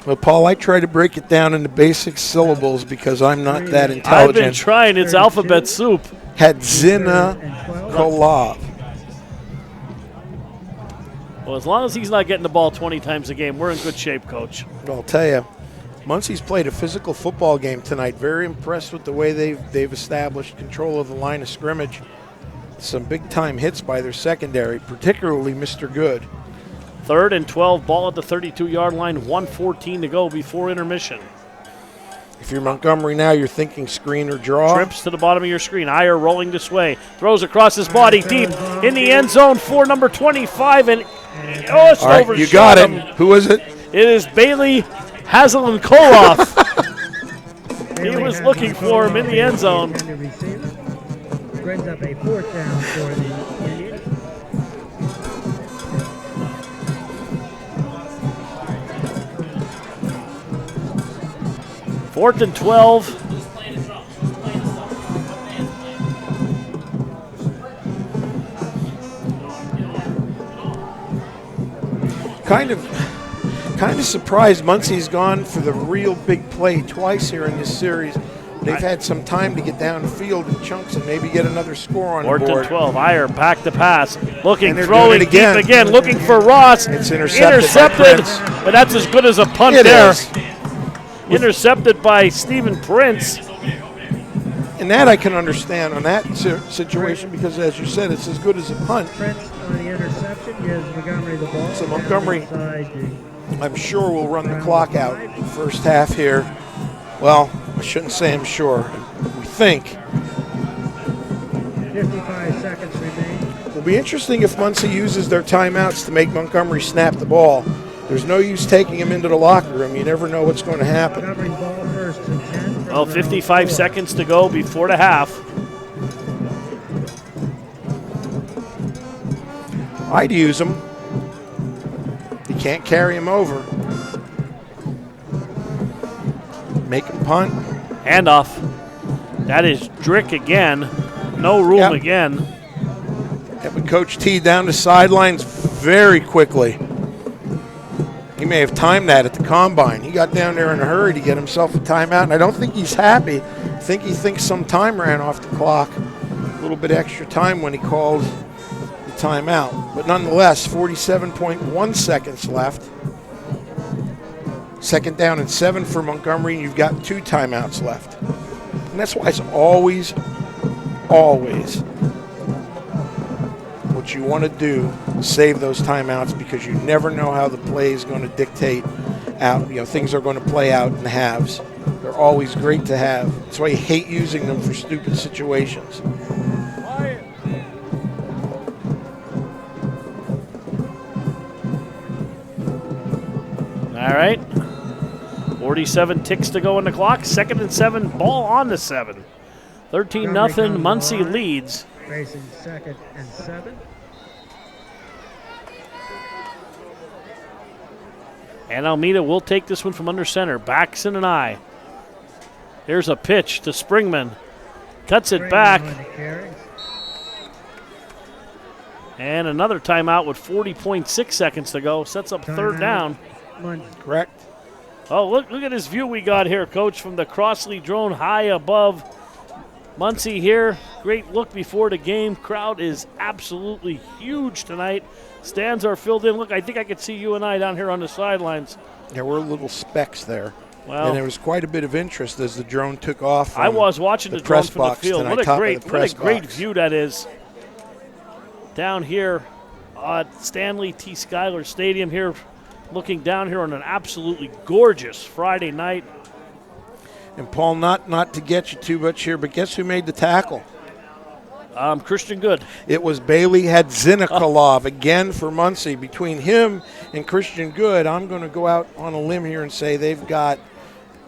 Well, Paul, I try to break it down into basic syllables because I'm not that intelligent. I've been trying. It's alphabet soup. Hadzina Kolov. Well, as long as he's not getting the ball 20 times a game, we're in good shape, Coach. Well, I'll tell you, Muncy's played a physical football game tonight. Very impressed with the way they've established control of the line of scrimmage. Some big-time hits by their secondary, particularly Mr. Good. 3rd and 12, ball at the 32-yard line, 1:14 to go before intermission. If you're Montgomery now, you're thinking screen or draw. Trips to the bottom of your screen. Iyer rolling this way. Throws across his body deep in the end zone for number 25. And it's all right, you got it. Who is it? It is Bailey Hazelinkoff. He was looking for him in the end zone. Brings up a 4th down for the Indians. Fourth and 12. Kind of surprised Muncy's gone for the real big play twice here in this series. They've had some time to get down the field in chunks and maybe get another score on the board. 4th and 12. Iyer back to pass. Looking, throwing deep again. Looking for Ross. It's intercepted. But that's as good as a punt there. Intercepted by Stephen Prince. And that I can understand on that situation because, as you said, it's as good as a punt. Prince on the interception gives Montgomery the ball. So Montgomery, I'm sure, will run the clock out in the first half here. Well, I shouldn't say I'm sure. We think. 55 seconds remain. It'll be interesting if Muncy uses their timeouts to make Montgomery snap the ball. There's no use taking him into the locker room. You never know what's going to happen. Montgomery's ball 1st and 10. Well, 55 seconds to go before the half. I'd use him. You can't carry him over. Make him punt. Handoff. That is Drick again. No room again. Yeah, but Coach T down the sidelines very quickly. He may have timed that at the combine. He got down there in a hurry to get himself a timeout, and I don't think he's happy think he thinks some time ran off the clock, a little bit extra time when he calls the timeout. But nonetheless, 47.1 seconds left. 2nd down and 7 for Montgomery, and you've got 2 timeouts left. And that's why it's always what you want to do, save those timeouts, because you never know how the play is going to dictate out. Things are going to play out in halves. They're always great to have. That's why you hate using them for stupid situations. All right. 47 ticks to go on the clock. 2nd and 7, ball on the 7. 13-0, Muncy leads. Facing 2nd and 7. And Almeida will take this one from under center. Baxton and I. Here's a pitch to Springman. Cuts it back. And another timeout with 40.6 seconds to go. Sets up 3rd down. Correct. Oh, look at this view we got here, Coach, from the Crossley drone high above Muncy here. Great look before the game. Crowd is absolutely huge tonight. Stands are filled in. Look, I think I could see you and I down here on the sidelines. Yeah, we're little specks there. Well, and there was quite a bit of interest as the drone took off. I was watching the drone from the field. What a great view that is. Down here at Stanley T. Schuyler Stadium here, looking down here on an absolutely gorgeous Friday night. And Paul, not to get you too much here, but guess who made the tackle? Christian Good. It was Bailey Hadzinikolov again for Muncy. Between him and Christian Good, I'm going to go out on a limb here and say they've got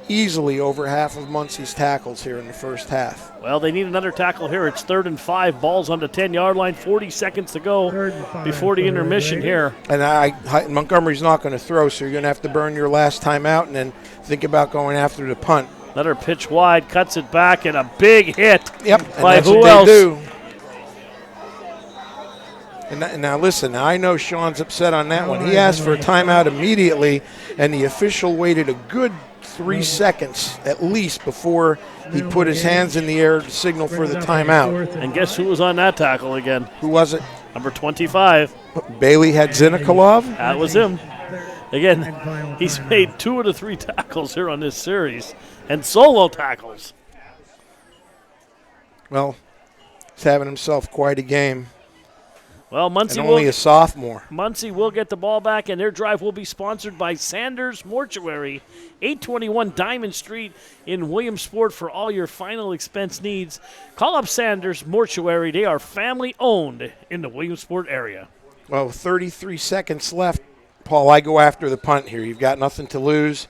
easily over half of Muncy's tackles here in the first half. Well, they need another tackle here. It's 3rd and 5. Ball's on the 10-yard line. 40 seconds to go before the intermission here. And Montgomery's not going to throw, so you're going to have to burn your last time out and then think about going after the punt. Another pitch wide, cuts it back, and a big hit. Yep, and by that's who what else? They do. And now listen, I know Sean's upset on that one. He asked for a timeout immediately, and the official waited a good 3 seconds at least before he put his hands in the air to signal for the timeout. And guess who was on that tackle again? Who was it? Number 25. Bailey Hadzinikolov? That was him. Again, he's made 2 of the 3 tackles here on this series, and solo tackles. Well, he's having himself quite a game. Well, Muncy and only a sophomore. Muncy will get the ball back, and their drive will be sponsored by Sanders Mortuary, 821 Diamond Street in Williamsport for all your final expense needs. Call up Sanders Mortuary. They are family-owned in the Williamsport area. Well, 33 seconds left. Paul, I go after the punt here. You've got nothing to lose.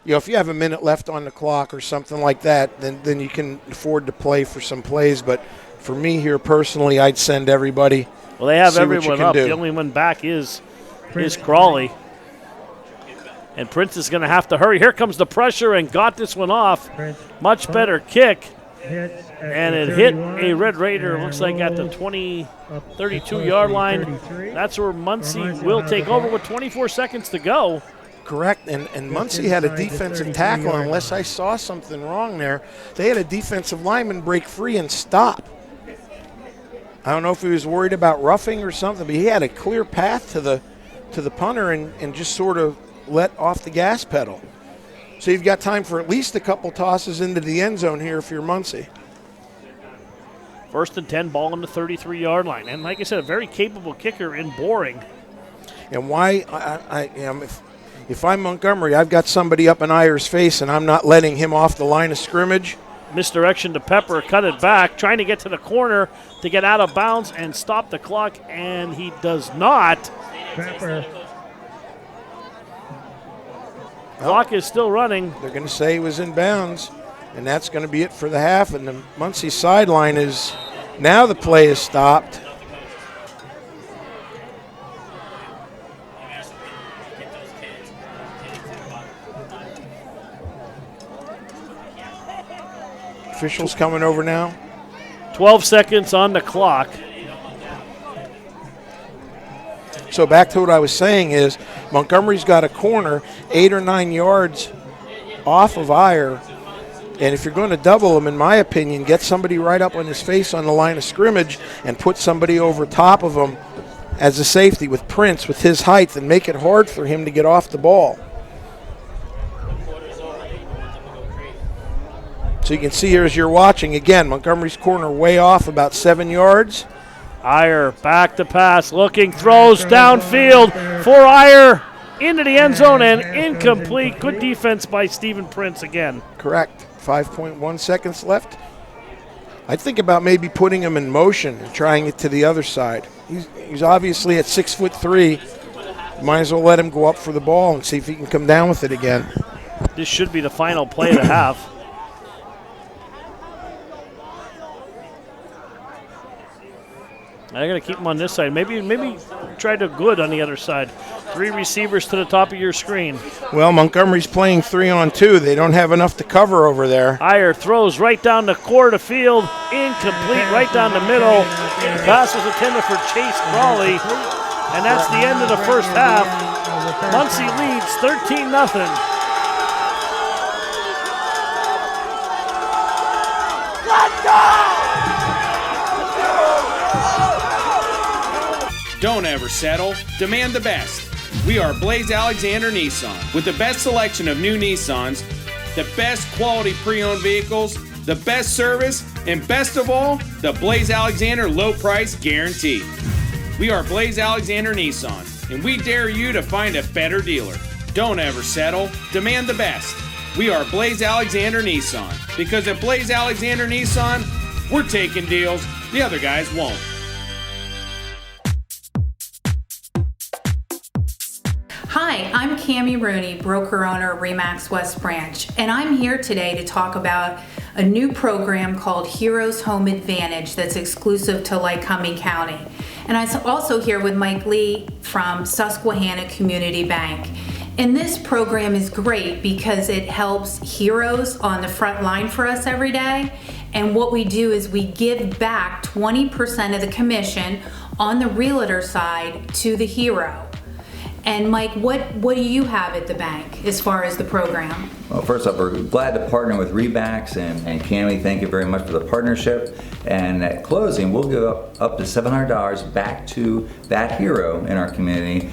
If you have a minute left on the clock or something like that, then you can afford to play for some plays. But for me here personally, I'd send everybody. Well, they have everyone up. The only one back is Crawley. And Prince is going to have to hurry. Here comes the pressure and got this one off. Much better kick. And it hit a Red Raider. Looks like at the 32-yard line. That's where Muncy will take over with 24 seconds to go. Correct, and Muncy had a defensive tackle. Unless I saw something wrong there, they had a defensive lineman break free and stop. I don't know if he was worried about roughing or something, but he had a clear path to the punter and just sort of let off the gas pedal. So you've got time for at least a couple tosses into the end zone here if you're Muncy. 1st and 10, ball on the 33-yard line. And like I said, a very capable kicker in Boring. And why I am if I'm Montgomery, I've got somebody up in Ayer's face and I'm not letting him off the line of scrimmage. Misdirection to Pepper, cut it back, trying to get to the corner to get out of bounds and stop the clock, and he does not. Pepper. Clock is still running. They're going to say he was in bounds, and that's going to be it for the half. And the Muncy sideline is now the play is stopped. Officials coming over now. 12 seconds on the clock. So back to what I was saying is Montgomery's got a corner 8 or 9 yards off of Ayer And if you're going to double him, in my opinion, get somebody right up on his face on the line of scrimmage and put somebody over top of him as a safety with Prince, with his height, and make it hard for him to get off the ball. So you can see here as you're watching, again, Montgomery's corner way off about 7 yards. Iyer back to pass, looking, throws downfield for Iyer into the end zone and incomplete. Good defense by Stephen Prince again. Correct. 5.1 seconds left. I'd think about maybe putting him in motion and trying it to the other side. He's obviously at 6'3". Might as well let him go up for the ball and see if he can come down with it again. This should be the final play of the half. I got to keep him on this side. Maybe try to good on the other side. 3 receivers to the top of your screen. Well, Montgomery's playing 3-on-2. They don't have enough to cover over there. Iyer throws right down the core of the field. Incomplete, right down the middle. Pass was intended for Chase Crawley. And that's the end of the first half. Muncy leads 13-0. Let's go! Don't ever settle. Demand the best. We are Blaze Alexander Nissan with the best selection of new Nissans, the best quality pre-owned vehicles, the best service, and best of all, the Blaze Alexander low price guarantee. We are Blaze Alexander Nissan, and we dare you to find a better dealer. Don't ever settle. Demand the best. We are Blaze Alexander Nissan, because at Blaze Alexander Nissan, we're taking deals the other guys won't. Hi, I'm Cammie Rooney, broker-owner of RE/MAX West Branch, and I'm here today to talk about a new program called Heroes Home Advantage that's exclusive to Lycoming County. And I'm also here with Mike Lee from Susquehanna Community Bank. And this program is great because it helps heroes on the front line for us every day. And what we do is we give back 20% of the commission on the realtor side to the hero. And Mike, what do you have at the bank as far as the program? Well, first off, we're glad to partner with RE/MAX, and Cammie, thank you very much for the partnership. And at closing, we'll give up to $700 back to that hero in our community.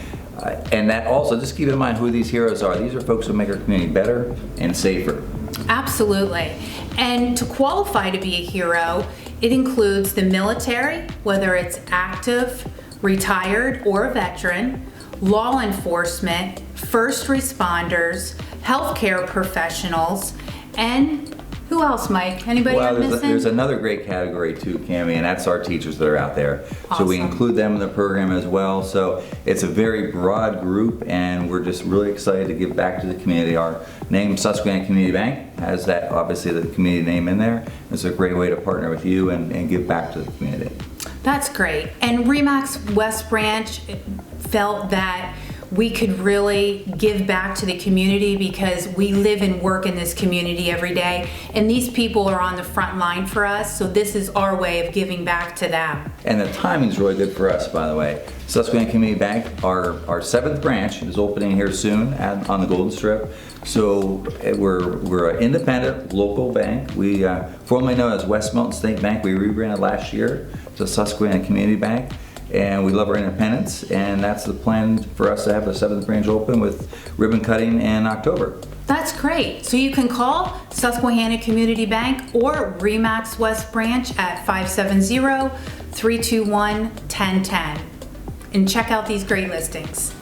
And that also, just keep in mind who these heroes are. These are folks who make our community better and safer. Absolutely. And to qualify to be a hero, it includes the military, whether it's active, retired, or a veteran, law enforcement, first responders, healthcare professionals, and who else, Mike? Anybody I'm missing? There's another great category too, Cammie, and that's our teachers that are out there. Awesome. So we include them in the program as well. So it's a very broad group, and we're just really excited to give back to the community. Our name, Susquehanna Community Bank, has that, obviously, the community name in there. It's a great way to partner with you and give back to the community. That's great. And RE/MAX West Branch felt that we could really give back to the community because we live and work in this community every day, and these people are on the front line for us, so this is our way of giving back to them. And the timing's really good for us, by the way. Susquehanna Community Bank, our 7th branch is opening here soon on the Golden Strip. So we're an independent local bank. We formerly known as West Mountain State Bank. We rebranded last year to Susquehanna Community Bank. And we love our independence, and that's the plan for us to have the 7th branch open with ribbon cutting in October. That's great. So you can call Susquehanna Community Bank or RE/MAX West Branch at 570-321-1010 and check out these great listings.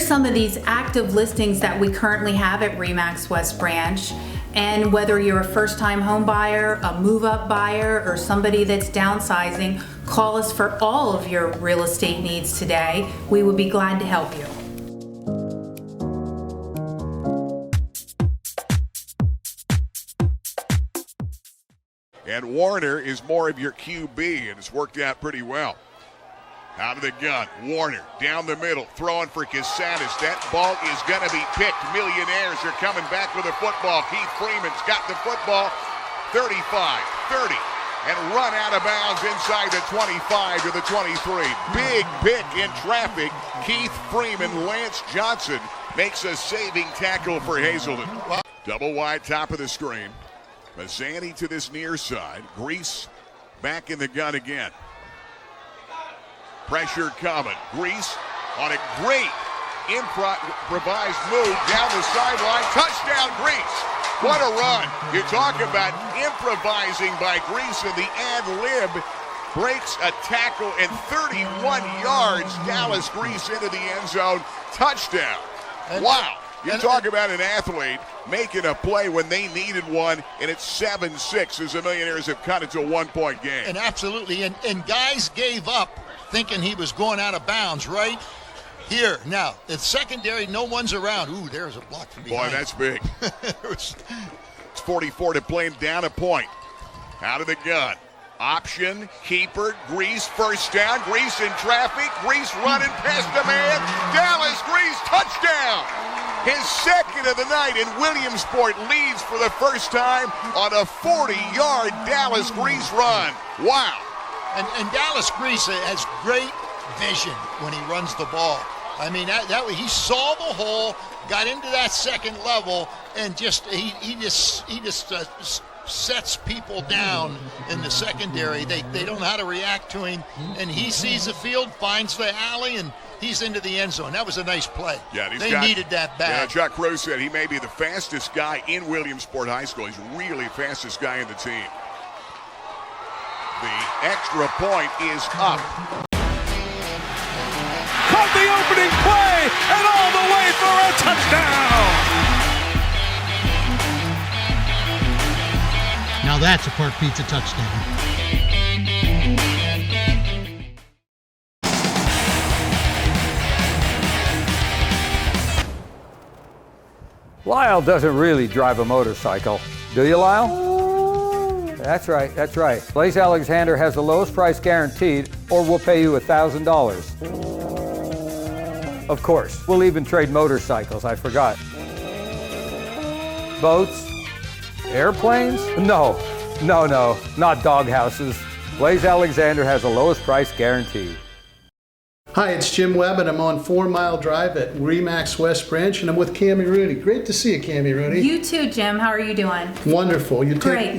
some of these active listings that we currently have at RE/MAX West Branch. And whether you're a first-time home buyer, a move-up buyer, or somebody that's downsizing, call us for all of your real estate needs today. We would be glad to help you. And Warner is more of your QB, and it's worked out pretty well. Out of the gun, Warner down the middle, throwing for Casadas. That ball is going to be picked. Millionaires are coming back with the football. Keith Freeman's got the football, 35, 30, and run out of bounds inside the 25 to the 23. Big pick in traffic. Keith Freeman, Lance Johnson makes a saving tackle for Hazelden. Double wide, top of the screen. Mazzani to this near side. Grease back in the gun again. Pressure coming. Grease on a great improvised move down the sideline. Touchdown, Grease. What a run. You talk about improvising by Grease, and the ad-lib breaks a tackle and 31 yards. Dallas Grease into the end zone. Touchdown. Wow. You talk about an athlete making a play when they needed one, and it's 7-6 as the Millionaires have cut it to a one-point game. And absolutely, and guys gave up thinking he was going out of bounds right here. Now, it's secondary, no one's around. Ooh, there's a block from behind. Boy, that's big. It's 44 to play, down a point. Out of the gun. Option, keeper, Grease, first down. Grease in traffic. Grease running past the man. Dallas Grease, touchdown. His second of the night, and Williamsport leads for the first time on a 40-yard Dallas Grease run. Wow. And Dallas Grease has great vision when he runs the ball. I mean, that way he saw the hole, got into that second level, and he just sets people down in the secondary. They don't know how to react to him, and he sees the field, finds the alley, and he's into the end zone. That was a nice play. Yeah, they needed that bad. Yeah, Chuck Crow said he may be the fastest guy in Williamsport High School. He's really the fastest guy in the team. The extra point is up. Caught the opening play and all the way for a touchdown. Now that's a Park Pizza touchdown. Lyle doesn't really drive a motorcycle. Do you, Lyle? That's right, that's right. Blaze Alexander has the lowest price guaranteed, or we'll pay you $1,000. Of course, we'll even trade motorcycles, I forgot. Boats? Airplanes? No, not doghouses. Blaze Alexander has the lowest price guaranteed. Hi, it's Jim Webb, and I'm on 4 Mile Drive at RE/MAX West Branch, and I'm with Cammie Rooney. Great to see you, Cammie Rooney. You too, Jim. How are you doing? Wonderful. You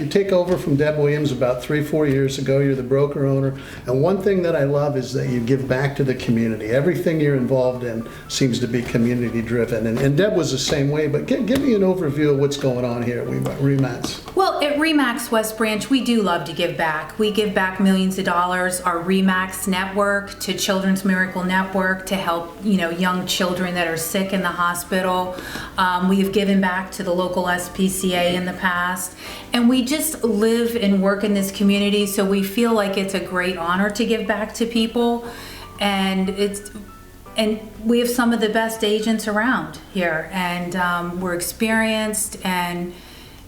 take over from Deb Williams about 3-4 years ago. You're the broker owner, and one thing that I love is that you give back to the community. Everything you're involved in seems to be community driven, and Deb was the same way, but give me an overview of what's going on here at RE/MAX. Well, at RE/MAX West Branch, we do love to give back. We give back millions of dollars. Our RE/MAX network to Children's Miracle Network to help young children that are sick in the hospital. We have given back to the local SPCA in the past, and we just live and work in this community, so we feel like it's a great honor to give back to people, and we have some of the best agents around here, and we're experienced, and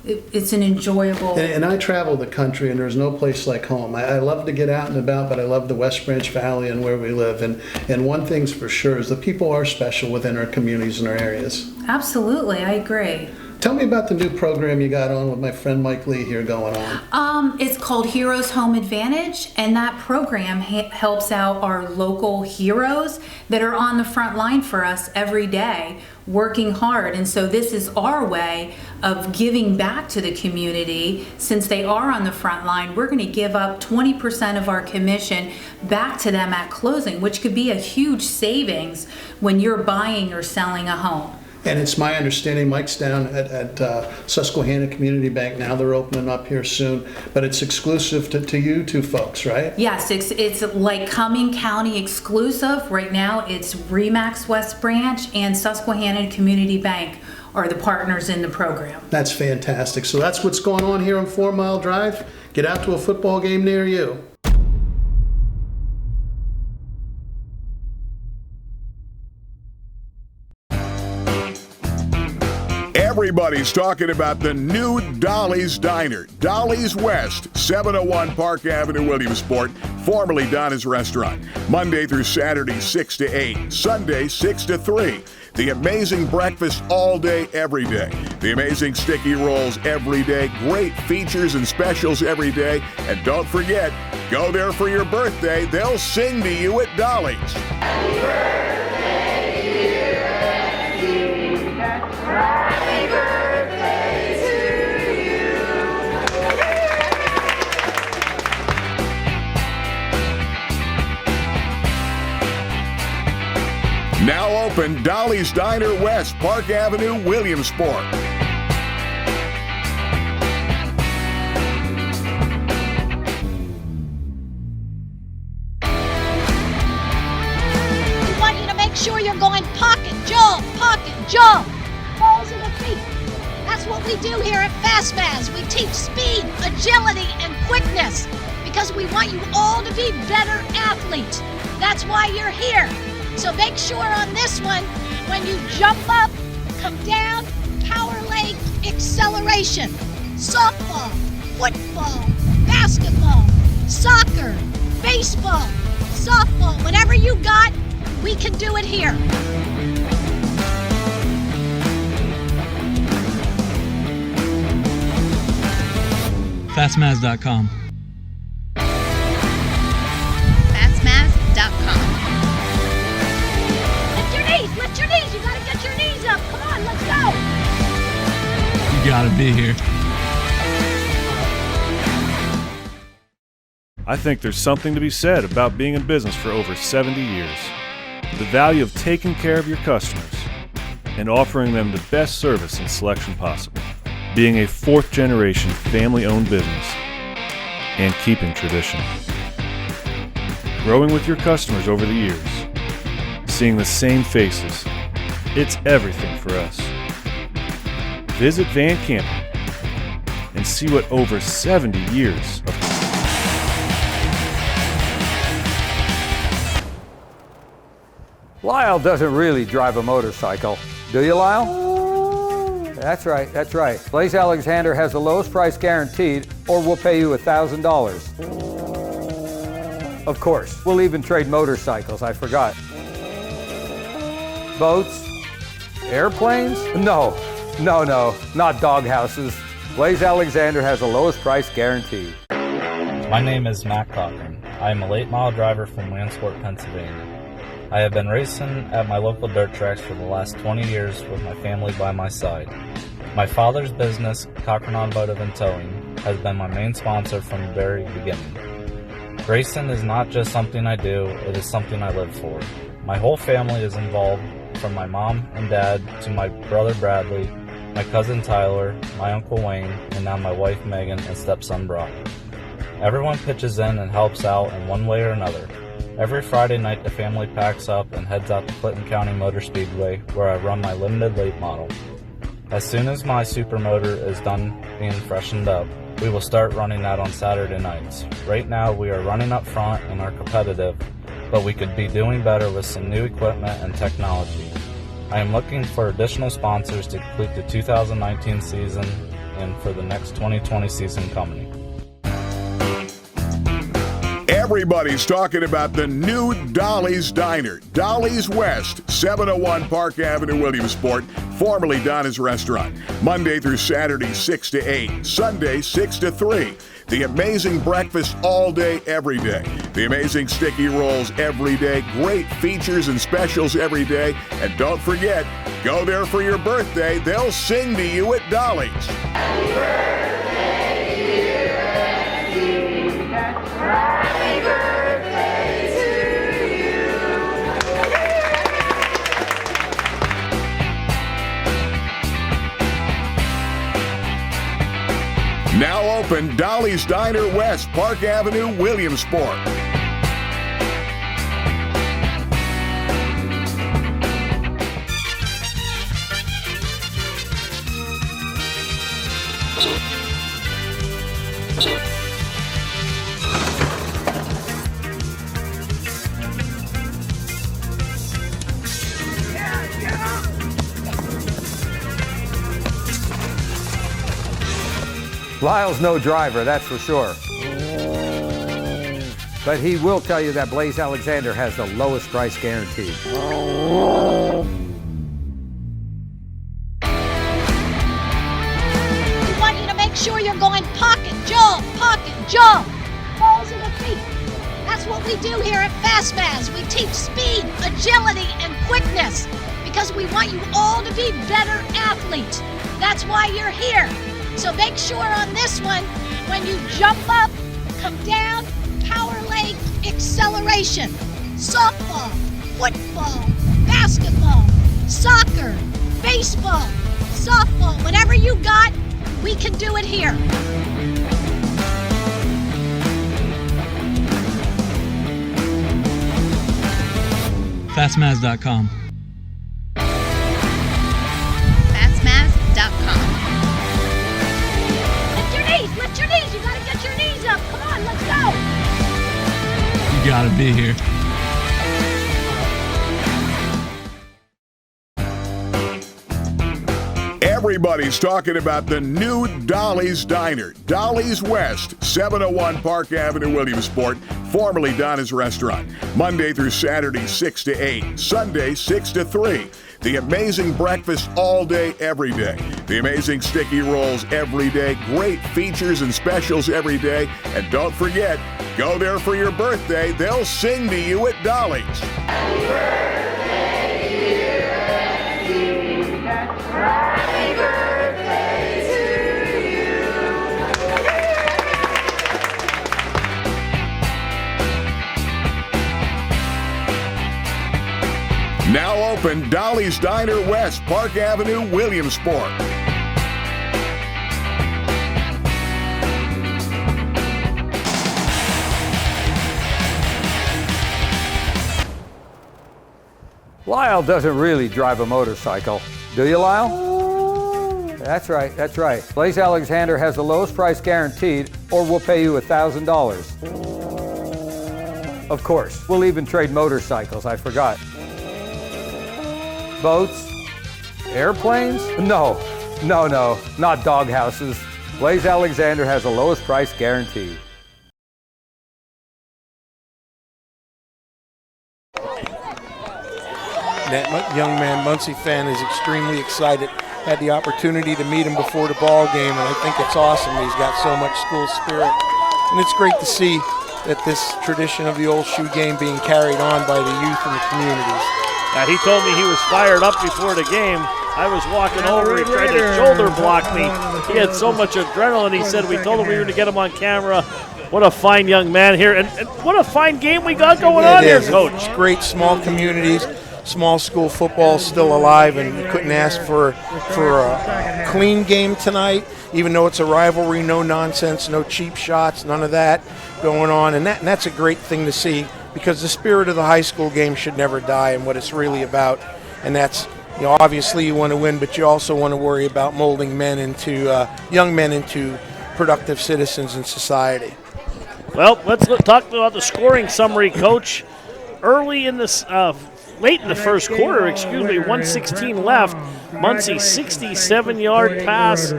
it's an enjoyable. And I travel the country, and there's no place like home. I love to get out and about, but I love the West Branch Valley and where we live. And one thing's for sure is the people are special within our communities and our areas. Absolutely, I agree. Tell me about the new program you got on with my friend Mike Lee here going on. It's called Heroes Home Advantage, and that program helps out our local heroes that are on the front line for us every day, working hard. And so this is our way of giving back to the community. Since they are on the front line, we're going to give up 20% of our commission back to them at closing, which could be a huge savings when you're buying or selling a home. And it's my understanding, Mike's down at Susquehanna Community Bank now. They're opening up here soon. But it's exclusive to you two folks, right? Yes, it's like Cumming County exclusive. Right now it's RE/MAX West Branch and Susquehanna Community Bank are the partners in the program. That's fantastic. So that's what's going on here on 4 Mile Drive. Get out to a football game near you. Everybody's talking about the new Dolly's Diner, Dolly's West, 701 Park Avenue, Williamsport, formerly Donna's Restaurant. Monday through Saturday, 6 to 8. Sunday, 6 to 3. The amazing breakfast all day, every day. The amazing sticky rolls every day. Great features and specials every day. And don't forget, go there for your birthday. They'll sing to you at Dolly's. Happy birthday to you. Happy birthday to you. Now open, Dolly's Diner West, Park Avenue, Williamsport. We want you to make sure you're going pocket, jump, balls in the feet. That's what we do here at FastMaz. We teach speed, agility, and quickness because we want you all to be better athletes. That's why you're here. So make sure on this one, when you jump up, come down, power leg acceleration. Softball, football, basketball, soccer, baseball, softball, whatever you got, we can do it here. Fastmaz.com. Fastmaz.com. Lift your knees. You gotta get your knees up. Come on, let's go. You gotta be here. I think there's something to be said about being in business for over 70 years. The value of taking care of your customers and offering them the best service and selection possible. Being a fourth-generation family-owned business and keeping tradition. Growing with your customers over the years. Seeing the same faces. It's everything for us. Visit Van Campen and see what over 70 years of Lyle doesn't really drive a motorcycle. Do you, Lyle? That's right, that's right. Blaze Alexander has the lowest price guaranteed, or we'll pay you $1,000. Of course, we'll even trade motorcycles, I forgot. Boats? Airplanes? No, not doghouses. Blaze Alexander has the lowest price guaranteed. My name is Matt Cochran. I am a late model driver from Williamsport, Pennsylvania. I have been racing at my local dirt tracks for the last 20 years with my family by my side. My father's business, Cochran Automotive and Towing, has been my main sponsor from the very beginning. Racing is not just something I do, it is something I live for. My whole family is involved, from my mom and dad to my brother Bradley, my cousin Tyler, my uncle Wayne, and now my wife Megan and stepson Brock. Everyone pitches in and helps out in one way or another. Every Friday night the family packs up and heads out to Clinton County Motor Speedway where I run my limited late model. As soon as my supermotor is done being freshened up, we will start running that on Saturday nights. Right now we are running up front and are competitive, but we could be doing better with some new equipment and technology. I am looking for additional sponsors to complete the 2019 season and for the next 2020 season coming. Everybody's talking about the new Dolly's Diner, Dolly's West, 701 Park Avenue, Williamsport, formerly Donna's Restaurant. Monday through Saturday, 6 to 8. Sunday, 6 to 3. The amazing breakfast all day, every day. The amazing sticky rolls every day. Great features and specials every day. And don't forget, go there for your birthday. They'll sing to you at Dolly's. Happy birthday to you. Happy birthday to you. Now open, Dolly's Diner West, Park Avenue, Williamsport. Lyle's no driver, that's for sure. But he will tell you that Blaze Alexander has the lowest price guaranteed. We want you to make sure you're going pocket, jump, balls in the feet. That's what we do here at FastMaz. We teach speed, agility, and quickness because we want you all to be better athletes. That's why you're here. So make sure on this one, when you jump up, come down, power leg acceleration. Softball, football, basketball, soccer, baseball, softball, whatever you got, we can do it here. Fastmaz.com. Fastmaz.com. Lift your knees, you gotta get your knees up. Come on, let's go. You gotta be here. Everybody's talking about the new Dolly's Diner, Dolly's West, 701 Park Avenue, Williamsport, formerly Donna's Restaurant. Monday through Saturday, 6 to 8. Sunday, 6 to 3. The amazing breakfast all day, every day. The amazing sticky rolls every day. Great features and specials every day. And don't forget, go there for your birthday. They'll sing to you at Dolly's. Happy birthday to you. Happy birthday to you. Now open, Dolly's Diner West, Park Avenue, Williamsport. Lyle doesn't really drive a motorcycle. Do you, Lyle? That's right, that's right. Blaze Alexander has the lowest price guaranteed, or we'll pay you $1,000. Of course, we'll even trade motorcycles, I forgot. Boats? Airplanes? No, not doghouses. Blaze Alexander has the lowest price guaranteed. That young man, Muncy fan, is extremely excited. Had the opportunity to meet him before the ball game, and I think it's awesome. He's got so much school spirit. And it's great to see that this tradition of the old shoe game being carried on by the youth in the communities. He told me he was fired up before the game. I was walking over, he tried to shoulder block me. He had so much adrenaline. He said we told him we were going to get him on camera. What a fine young man here, and what a fine game we got going on here, Coach. It's great small communities. Small school football is still alive, and you couldn't ask for a clean game tonight, even though it's a rivalry. No nonsense, no cheap shots, none of that going on, and that's a great thing to see, because the spirit of the high school game should never die, and what it's really about. And that's, obviously you want to win, but you also want to worry about molding men into young men into productive citizens in society. Well, let's talk about the scoring summary, Coach. Early in this. Late in the first quarter, 1:16 left. Muncy 67-yard pass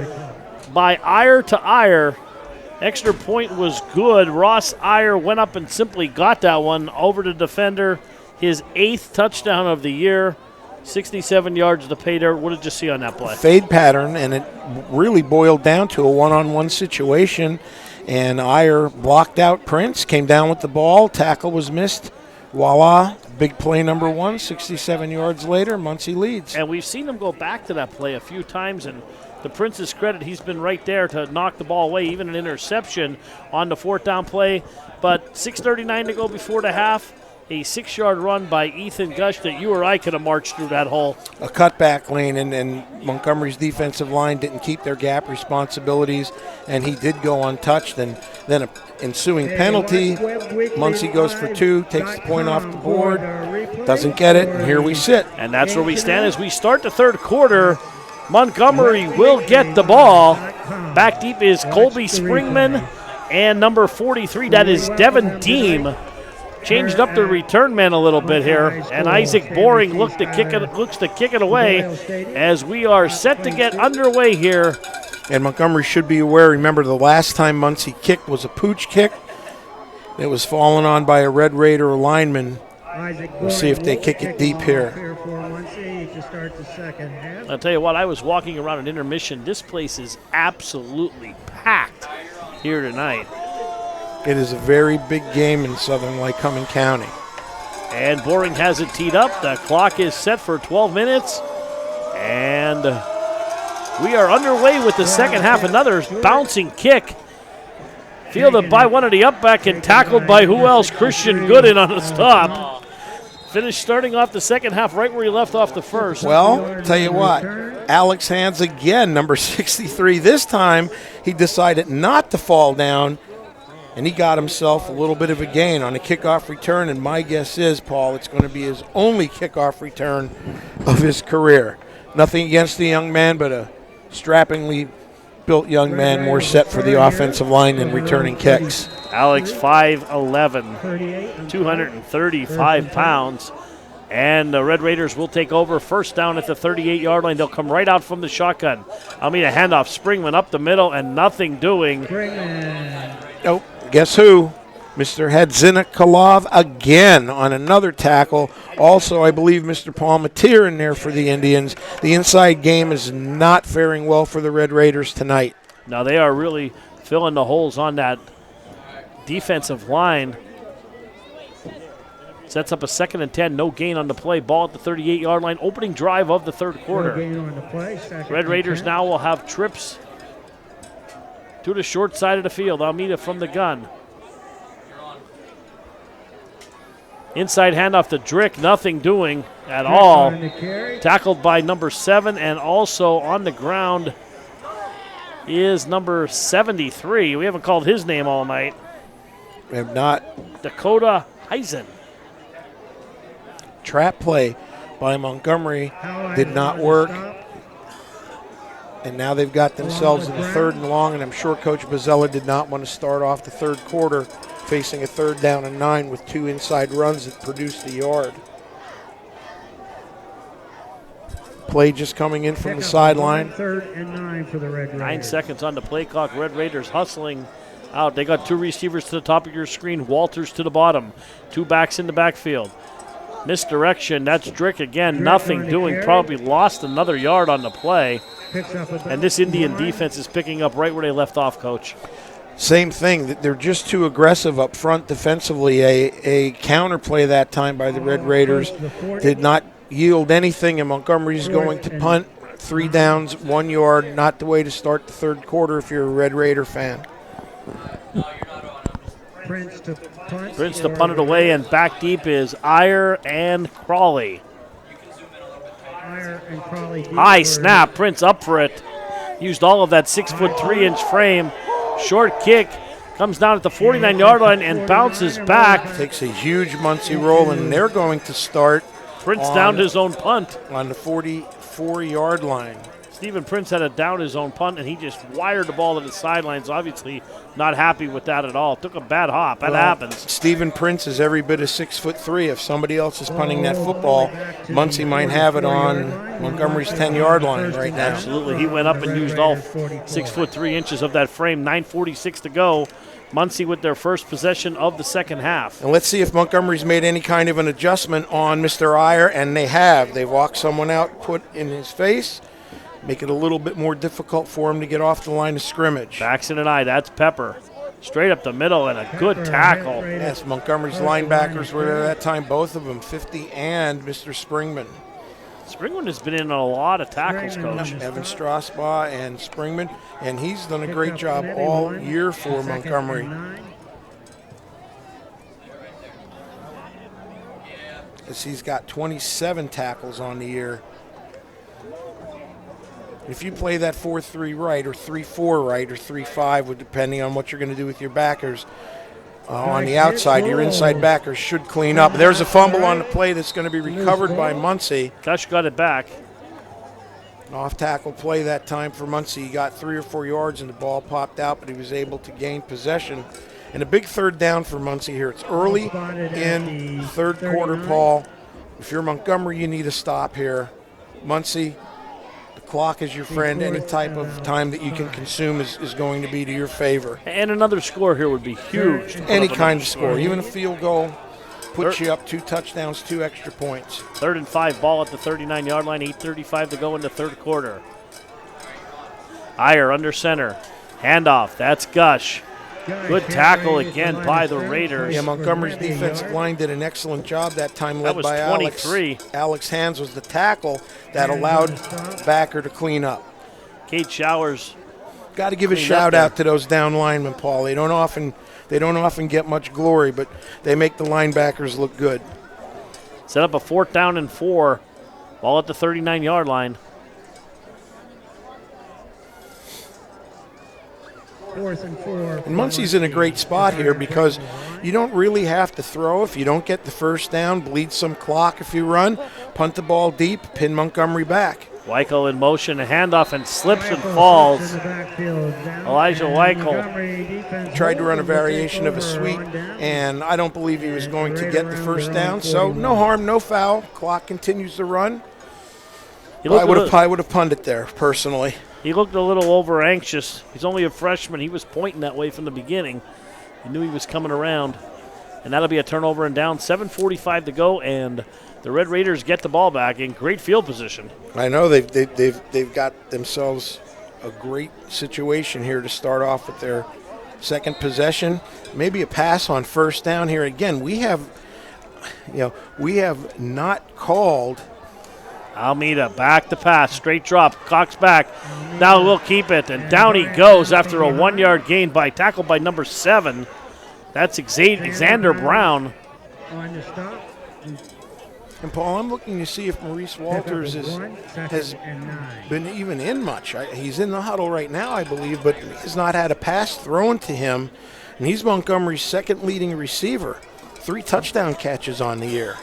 by Iyer to Iyer. Extra point was good. Ross Iyer went up and simply got that one over the defender. His 8th touchdown of the year. 67 yards to pay dirt. What did you see on that play? Fade pattern, and it really boiled down to a one-on-one situation. And Iyer blocked out Prince, came down with the ball. Tackle was missed. Voila. Big play number 1, 67 yards later, Muncy leads. And we've seen him go back to that play a few times, and to Prince's credit, he's been right there to knock the ball away, even an interception on the 4th down play. But 6:39 to go before the half. a 6-yard run by Ethan Gush that you or I could have marched through that hole. A cutback lane, and Montgomery's defensive line didn't keep their gap responsibilities, and he did go untouched. And then an ensuing penalty. Muncy goes for 2, takes the point off the board, doesn't get it, and here we sit. And that's where we stand as we start the third quarter. Montgomery will get the ball. Back deep is Colby Springman, and number 43, that is Devin Deem. Changed up the return man a little bit here, and Isaac Boring looks to kick it away as we are set to get underway here. And Montgomery should be aware, remember the last time Muncy kicked was a pooch kick. It was fallen on by a Red Raider lineman. We'll see if they kick it deep here. I'll tell you what, I was walking around an intermission. This place is absolutely packed here tonight. It is a very big game in Southern Lycoming County. And Boring has it teed up. The clock is set for 12 minutes. And we are underway with the second half. Another bouncing kick. Fielded by one of the upback and tackled by who else? Christian Gooden on the stop. Finished starting off the second half right where he left off the first. Well, tell you what, Alex Hands again, number 63. This time he decided not to fall down, and he got himself a little bit of a gain on a kickoff return, and my guess is, Paul, it's going to be his only kickoff return of his career. Nothing against the young man, but a strappingly built young man, more set for the offensive line than returning kicks. Alex 5'11", 235 pounds. And the Red Raiders will take over first down at the 38-yard line. They'll come right out from the shotgun. Almeida handoff, Springman up the middle and nothing doing. Nope. Guess who? Mr. Hadzinikalov again on another tackle. Also, I believe Mr. Palmatier in there for the Indians. The inside game is not faring well for the Red Raiders tonight. Now they are really filling the holes on that defensive line. Sets up a 2nd and 10, no gain on the play. Ball at the 38-yard line, opening drive of the third quarter. Red Raiders now will have trips to the short side of the field. Almeida from the gun. Inside handoff to Drick, nothing doing at all. Tackled by number 7, and also on the ground is number 73. We haven't called his name all night. We have not. Dakota Heisen. Trap play by Montgomery did not work. And now they've got themselves in the 3rd and long, and I'm sure Coach Bozzella did not want to start off the third quarter facing a 3rd down and 9 with 2 inside runs that produced a yard. Play just coming in from the sideline. 3rd and 9 for the Red Raiders. 9 seconds on the play clock. Red Raiders hustling out. They got 2 receivers to the top of your screen. Walters to the bottom. 2 backs in the backfield. Misdirection. That's Drick again. Nothing doing. Probably lost another yard on the play. And this Indian defense is picking up right where they left off, Coach. Same thing. They're just too aggressive up front defensively. A counter play that time by the Red Raiders did not yield anything, and Montgomery's going to punt. 3 downs, 1 yard. Not the way to start the third quarter if you're a Red Raider fan. Prince to punt it away, and back deep is Iyer and Crawley. High snap, Prince up for it. Used all of that 6'3" frame. Short kick comes down at the 49-yard line and bounces back. Takes a huge Muncy roll, and they're going to start. Prince downed his own punt. On the 44-yard line. Stephen Prince had to down his own punt, and he just wired the ball to the sidelines. Obviously not happy with that at all. Took a bad hop. That happens. Stephen Prince is every bit of 6'3". If somebody else is punting that football, Muncy might have it on Montgomery's 10-yard line right now. Absolutely. He went up and used all 6'3" of that frame. 9:46 to go. Muncy with their first possession of the second half. And let's see if Montgomery's made any kind of an adjustment on Mr. Iyer, and they have. They've walked someone out, put in his face, make it a little bit more difficult for him to get off the line of scrimmage. Backs in an eye. That's Pepper. Straight up the middle and a good tackle. Yes, Montgomery's linebackers were there that time, both of them, 50 and Mr. Springman. Springman has been in a lot of tackles, Coach. Evan Strasbaugh and Springman, and he's done a great job all year for Montgomery. as he's got 27 tackles on the year. If you play that 4-3 right or 3-4 right or 3-5, depending on what you're going to do with your backers, on the outside, your inside backers should clean up. There's a fumble on the play that's going to be recovered by Muncy. Gush got it back. An off-tackle play that time for Muncy. He got 3 or 4 yards and the ball popped out, but he was able to gain possession. And a big third down for Muncy here. It's early in third quarter, Paul. If you're Montgomery, you need a stop here. Muncy, the clock is your friend. Any type of time that you can consume is going to be to your favor. And another score here would be huge. Any kind of score, even a field goal, puts you up 2 touchdowns, 2 extra points. 3rd and 5, ball at the 39-yard line, 8:35 to go in the third quarter. Iyer under center. Handoff, that's Gush. Good tackle again by the Raiders. Yeah, Montgomery's defensive line did an excellent job that time, led by 23. Alex Hands was the tackle that allowed backer to clean up. Kate Showers. Got to give a shout out to those down linemen, Paul. They don't often get much glory, but they make the linebackers look good. Set up a 4th down and 4. Ball at the 39-yard line. 4th and 4. And Muncy's in a great spot here because you don't really have to throw. If you don't get the first down, bleed some clock if you run, punt the ball deep, pin Montgomery back. Weichel in motion, a handoff, and slips and falls. Elijah Weichel tried to run a variation of a sweep, and I don't believe he was going to get the first down. So no harm, no foul. Clock continues to run. I would have punted there, personally. He looked a little over anxious. He's only a freshman. He was pointing that way from the beginning. He knew he was coming around. And that'll be a turnover and down. 7:45 to go, and the Red Raiders get the ball back in great field position. I know they've got themselves a great situation here to start off with their second possession. Maybe a pass on first down here. Again, we have not called. Almeida back to pass, straight drop, Cox back. Now we'll keep it, and down he goes after a 1-yard gain tackle by number 7. That's Xander Brown. On the stop. And Paul, I'm looking to see if Maurice Walters has been even in much. He's in the huddle right now, I believe, but he's not had a pass thrown to him. And he's Montgomery's second leading receiver. 3 touchdown catches on the year.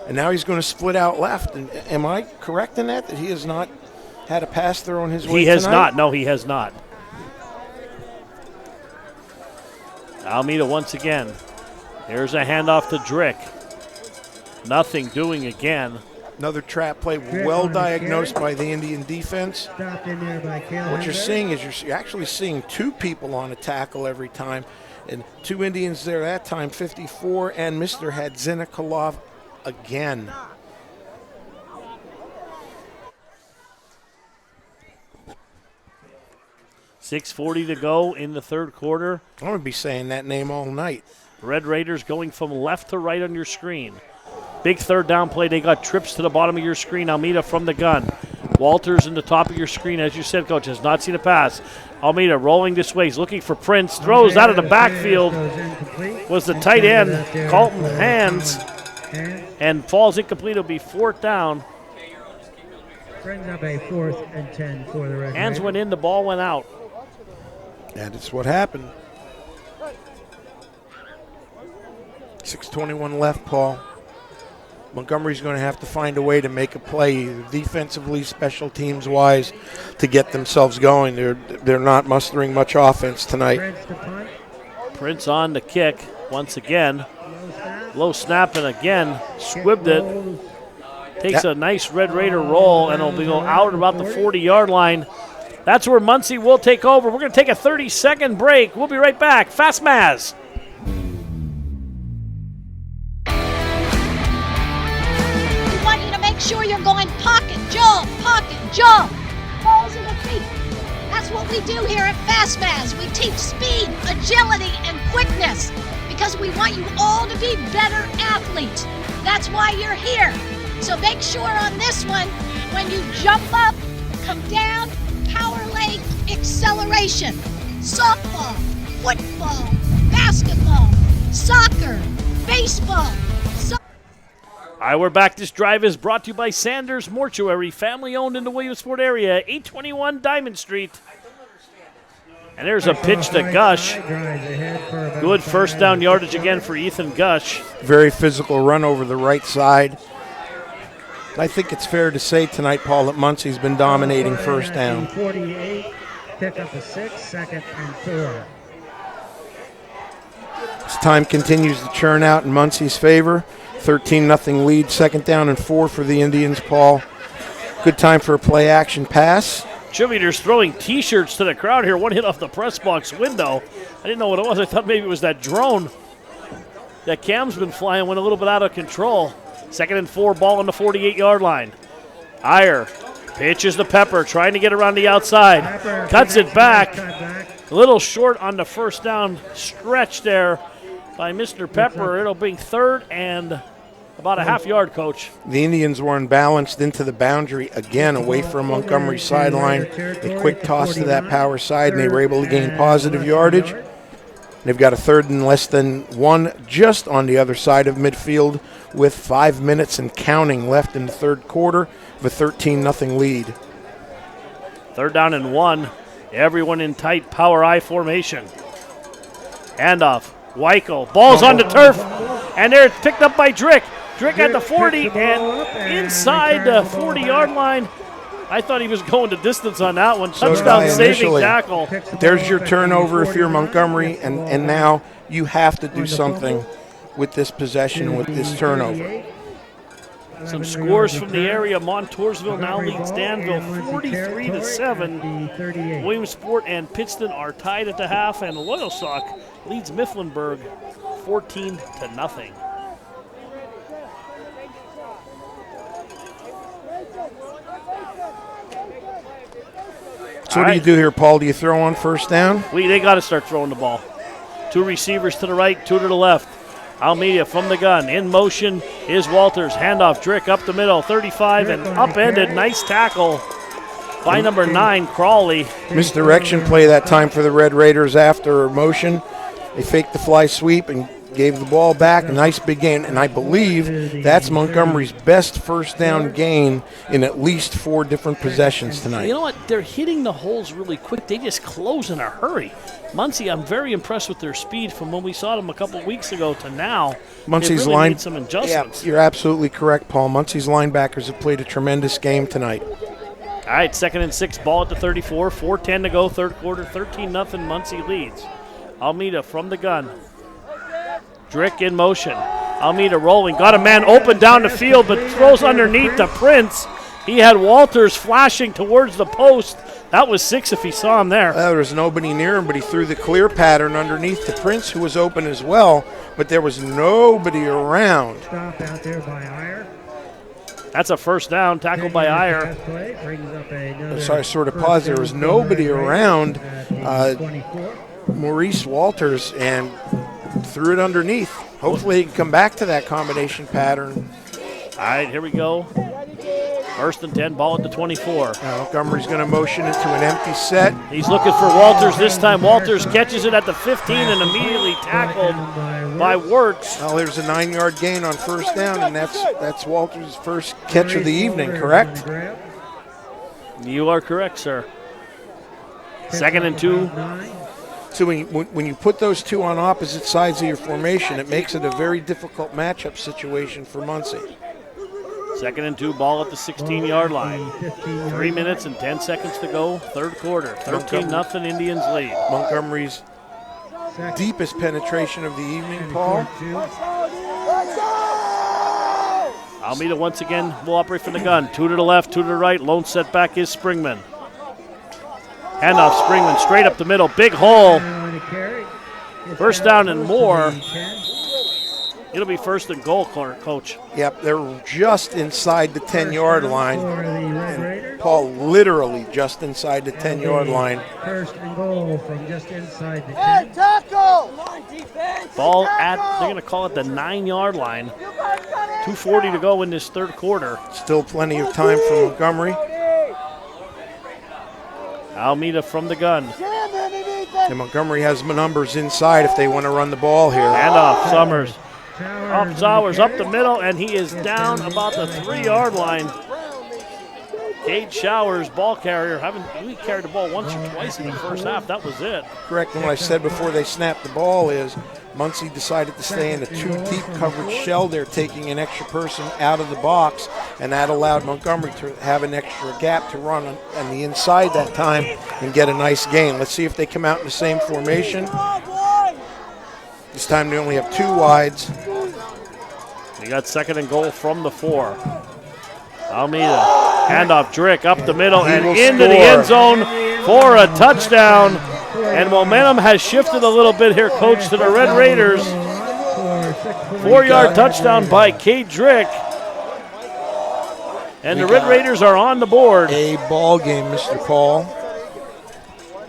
And now he's going to split out left. And am I correct in that he has not had a pass thrown his way He has tonight? not. No, he has not. Almeida once again. Here's a handoff to Drick. Nothing doing again. Another trap play, well diagnosed by the Indian defense. What you're seeing is you're actually seeing 2 people on a tackle every time. And 2 Indians there that time, 54 and Mr. Hadzinikolov again. $6:40 to go in the third quarter. I'm going to be saying that name all night. Red Raiders going from left to right on your screen. Big third down play. They got trips to the bottom of your screen. Almeida from the gun. Walters in the top of your screen. As you said, Coach, has not seen a pass. Almeida rolling this way. He's looking for Prince. Throws out of the backfield. Was the tight end, Colton Hands. And falls incomplete. It'll be 4th down. Brings up a 4th and 10 for the Red Hands Raiders. went in. The ball went out. And it's what happened. 6:21 left, Paul. Montgomery's going to have to find a way to make a play, either defensively, special teams wise, to get themselves going. They're not mustering much offense tonight. Prince on the kick once again. Low snap and again squibbed it. Takes a nice Red Raider roll and it'll go out about the 40-yard line. That's where Muncy will take over. We're going to take a 30-second break. We'll be right back. Fast Maz. Sure you're going pocket, jump, balls in the feet. That's what we do here at Fast Maz. We teach speed, agility, and quickness because we want you all to be better athletes. That's why you're here. So make sure on this one, when you jump up, come down, power leg, acceleration. Softball, football, basketball, soccer, baseball. All right, we're back. This drive is brought to you by Sanders Mortuary, family-owned in the Williamsport area, 821 Diamond Street. And there's a pitch to Gush. Good first down yardage again for Ethan Gush. Very physical run over the right side. I think it's fair to say tonight, Paul, that Muncy's been dominating first down. 48, pick up a 6, 2nd and 4. As time continues to churn out in Muncy's favor, 13-0 lead, 2nd down and 4 for the Indians, Paul. Good time for a play-action pass. Cheerleaders throwing T-shirts to the crowd here. One hit off the press box window. I didn't know what it was. I thought maybe it was that drone that Cam's been flying, went a little bit out of control. 2nd and 4, ball on the 48-yard line. Iyer pitches to Pepper, trying to get around the outside. Cuts it back. A little short on the first down stretch there by Mr. Pepper. It'll be 3rd and about a half yard, Coach. The Indians were unbalanced into the boundary again, away from Montgomery's sideline. A quick toss to that power side, and they were able to gain positive yardage. They've got a 3rd and less than 1 just on the other side of midfield with 5 minutes and counting left in the 3rd quarter of a 13-0 lead. 3rd down and 1. Everyone in tight power I formation. Handoff. Weichel. Ball's on the turf, and there it's picked up by Drick. Drick at the 40 and inside the 40-yard line. I thought he was going the distance on that one. Touchdown saving tackle. There's your turnover if you're Montgomery, and now you have to do something with this possession, with this turnover. Some scores from the area. Montoursville now leads Danville 43-7. Williamsport and Pittston are tied at the half, and Loyalsock leads Mifflinburg 14-0. So what do you do here, Paul? Do you throw on first down? They got to start throwing the ball. 2 receivers to the right, 2 to the left. Almeida from the gun. In motion is Walters. Handoff, Drick up the middle, 35 and upended. Nice tackle by number 9, Crawley. Misdirection play that time for the Red Raiders after motion. They faked the fly sweep and gave the ball back. A nice big gain, and I believe that's Montgomery's best first down gain in at least 4 different possessions tonight. You know what? They're hitting the holes really quick. They just close in a hurry. Muncy, I'm very impressed with their speed from when we saw them a couple weeks ago to now. Muncy's really made some adjustments. Yeah, you're absolutely correct, Paul. Muncy's linebackers have played a tremendous game tonight. All right, 2nd and 6, ball at the 34, 4:10 to go, 3rd quarter, 13-0 Muncy leads. Almeida from the gun. Drick in motion. Almeida rolling. Got a man open down the field, but throws underneath to Prince. He had Walters flashing towards the post. That was 6 if he saw him there. There was nobody near him, but he threw the clear pattern underneath to Prince, who was open as well, but there was nobody around. Stop out there by Iyer. That's a first down, tackled by Iyer. So I sort of paused. There was nobody around Maurice Walters and threw it underneath. Hopefully he can come back to that combination pattern. All right, here we go. 1st and 10, ball at the 24. Montgomery's going to motion into an empty set. He's looking for Walters this time. Walters catches it at the 15 and immediately tackled by Wirtz. Well, there's a 9-yard gain on first down, and that's Walters' first catch of the evening, correct? You are correct, sir. 2nd and 2. So when you put those 2 on opposite sides of your formation, it makes it a very difficult matchup situation for Muncy. 2nd and 2, ball at the 16-yard line. 3 minutes and 10 seconds to go, 3rd quarter. 13-0 Indians lead. Montgomery's deepest penetration of the evening, Paul. Almeida once again will operate from the gun. 2 to the left, 2 to the right. Lone setback is Springman. Handoff, Springman straight up the middle. Big hole. First down and more. It'll be 1st and goal, Coach. Yep, they're just inside the 10-yard line. And Paul literally just inside the 10-yard line. 1st and goal from just inside the 10. Ball at, they're going to call it the 9-yard line. 2:40 to go in this 3rd quarter. Still plenty of time for Montgomery. Almeida from the gun. And Montgomery has numbers inside if they want to run the ball here. Handoff, Summers. Sowers up the middle, and he is down about the 3-yard line. Cade Showers, ball carrier, we carried the ball once or twice in the first half. That was it. Correct. And what I said before they snapped the ball is Muncy decided to stay in a 2-deep coverage shell there, taking an extra person out of the box, and that allowed Montgomery to have an extra gap to run on the inside that time and get a nice gain. Let's see if they come out in the same formation. This time they only have 2 wides. They got 2nd and goal from the 4. Almeida, handoff, Drick up the middle and into the end zone for a touchdown. And momentum has shifted a little bit here, Coach, to the Red Raiders. 4-yard touchdown by Cade Drick. And the Red Raiders are on the board. A ball game, Mr. Paul.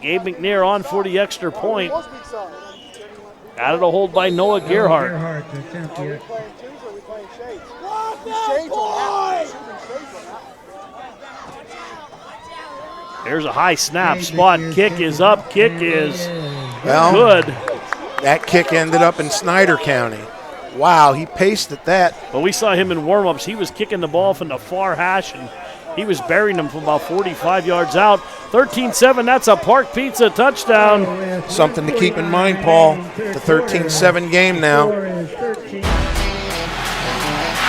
Gabe McNair on for the extra point. Out of the hold by Noah Gerhardt. There's a high snap, spot, kick is up, kick is good. That kick ended up in Snyder County. Wow, he pasted that. Well, we saw him in warm-ups. He was kicking the ball from the far hash, and he was burying them from about 45 yards out. 13-7, that's a Park Pizza touchdown. Something to keep in mind, Paul. The 13-7 game now.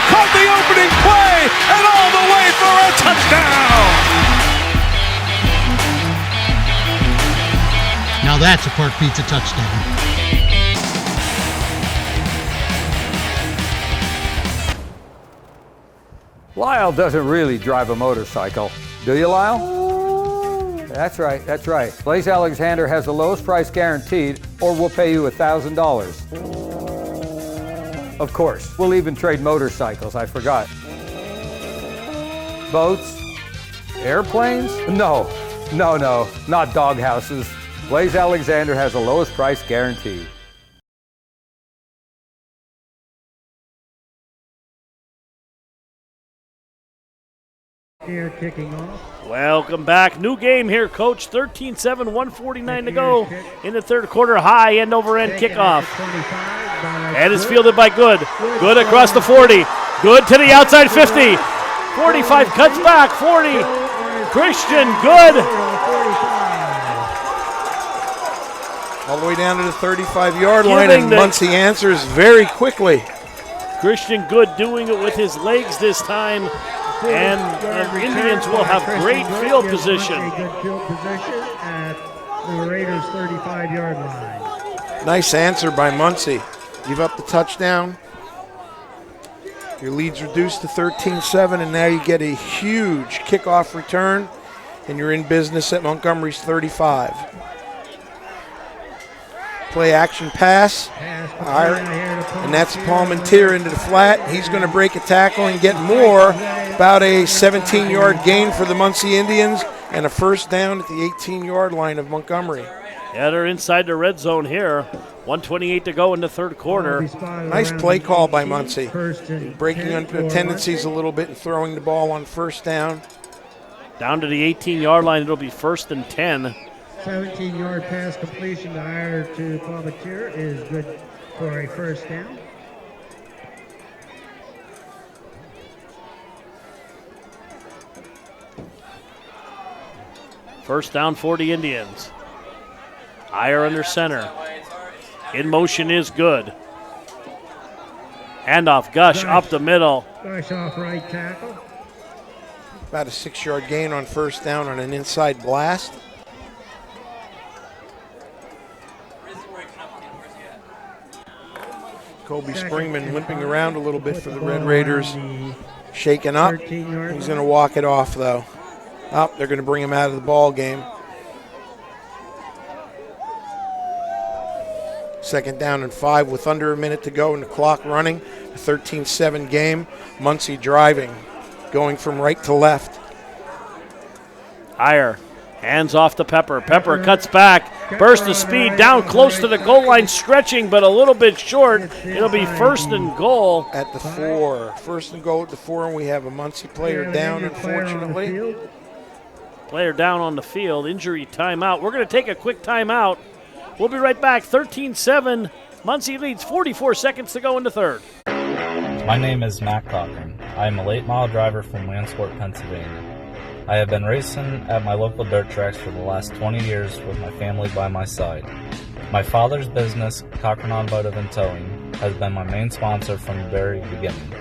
Caught the opening play and all the way for a touchdown. Now that's a Park Pizza touchdown. Lyle doesn't really drive a motorcycle. Do you, Lyle? That's right, that's right. Blaze Alexander has the lowest price guaranteed, or we'll pay you $1,000. Of course, we'll even trade motorcycles, I forgot. Boats? Airplanes? No, not doghouses. Blaze Alexander has the lowest price guaranteed. Here kicking off. Welcome back. New game here, Coach. 13-7, 1:49 to go in the third quarter. High end-over-end kickoff. And it's fielded by Good. Good across the 40. Good to the outside 50. 45 cuts back. 40. Christian Good. All the way down to the 35-yard line, and Muncy answers very quickly. Christian Good doing it with his legs this time, and the Indians will have great field position. Good field position at the Raiders' 35-yard line. Nice answer by Muncy. Give up the touchdown. Your lead's reduced to 13-7, and now you get a huge kickoff return, and you're in business at Montgomery's 35. Play action pass, and that's Palmentier into the flat. He's going to break a tackle and get more. About a 17-yard gain for the Muncy Indians and a first down at the 18-yard line of Montgomery. Yeah, they're inside the red zone here. 1:28 to go in the third quarter. Nice play call by Muncy. Breaking under tendencies a little bit and throwing the ball on first down. Down to the 18-yard line, it'll be 1st and 10. 17-yard pass completion to Iyer to Palmentier is good for a first down. First down for the Indians. Iyer under center. In motion is Good. Handoff, Gush up the middle. Gush off right tackle. About a 6-yard gain on first down on an inside blast. Kobe Springman limping around a little bit for the Red Raiders. Shaken up. He's going to walk it off, though. Oh, they're going to bring him out of the ball game. Second down and 5 with under a minute to go and the clock running. A 13-7 game. Muncy driving, going from right to left. Iyer. Hands off to Pepper. Pepper cuts back. Burst of speed down close to the goal line, stretching but a little bit short. It'll be 1st and goal. At the 4. 1st and goal at the 4, and we have a Muncy player down, unfortunately. Player down on the field. Injury timeout. We're going to take a quick timeout. We'll be right back. 13-7. Muncy leads 44 seconds to go in the third. My name is Matt Cochran. I am a late model driver from Williamsport, Pennsylvania. I have been racing at my local dirt tracks for the last 20 years with my family by my side. My father's business, Cochran Automotive and Towing, has been my main sponsor from the very beginning.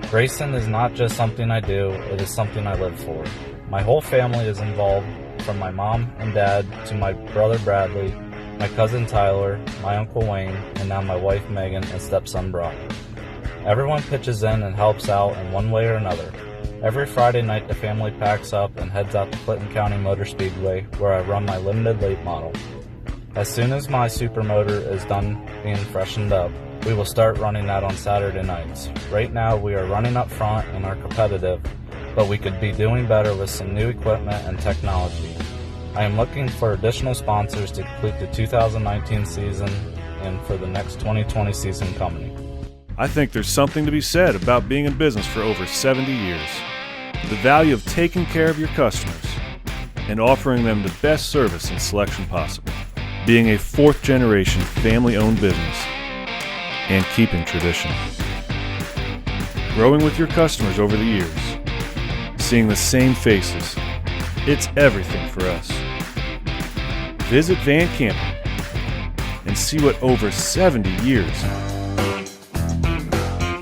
Racing is not just something I do, it is something I live for. My whole family is involved, from my mom and dad to my brother Bradley, my cousin Tyler, my uncle Wayne, and now my wife Megan and stepson Brock. Everyone pitches in and helps out in one way or another. Every Friday night the family packs up and heads out to Clinton County Motor Speedway, where I run my limited late model. As soon as my supermotor is done being freshened up, we will start running that on Saturday nights. Right now we are running up front and are competitive, but we could be doing better with some new equipment and technology. I am looking for additional sponsors to complete the 2019 season and for the next 2020 season coming. I think there's something to be said about being in business for over 70 years. The value of taking care of your customers and offering them the best service and selection possible. Being a fourth-generation family-owned business and keeping tradition. Growing with your customers over the years. Seeing the same faces. It's everything for us. Visit Van Campen and see what over 70 years.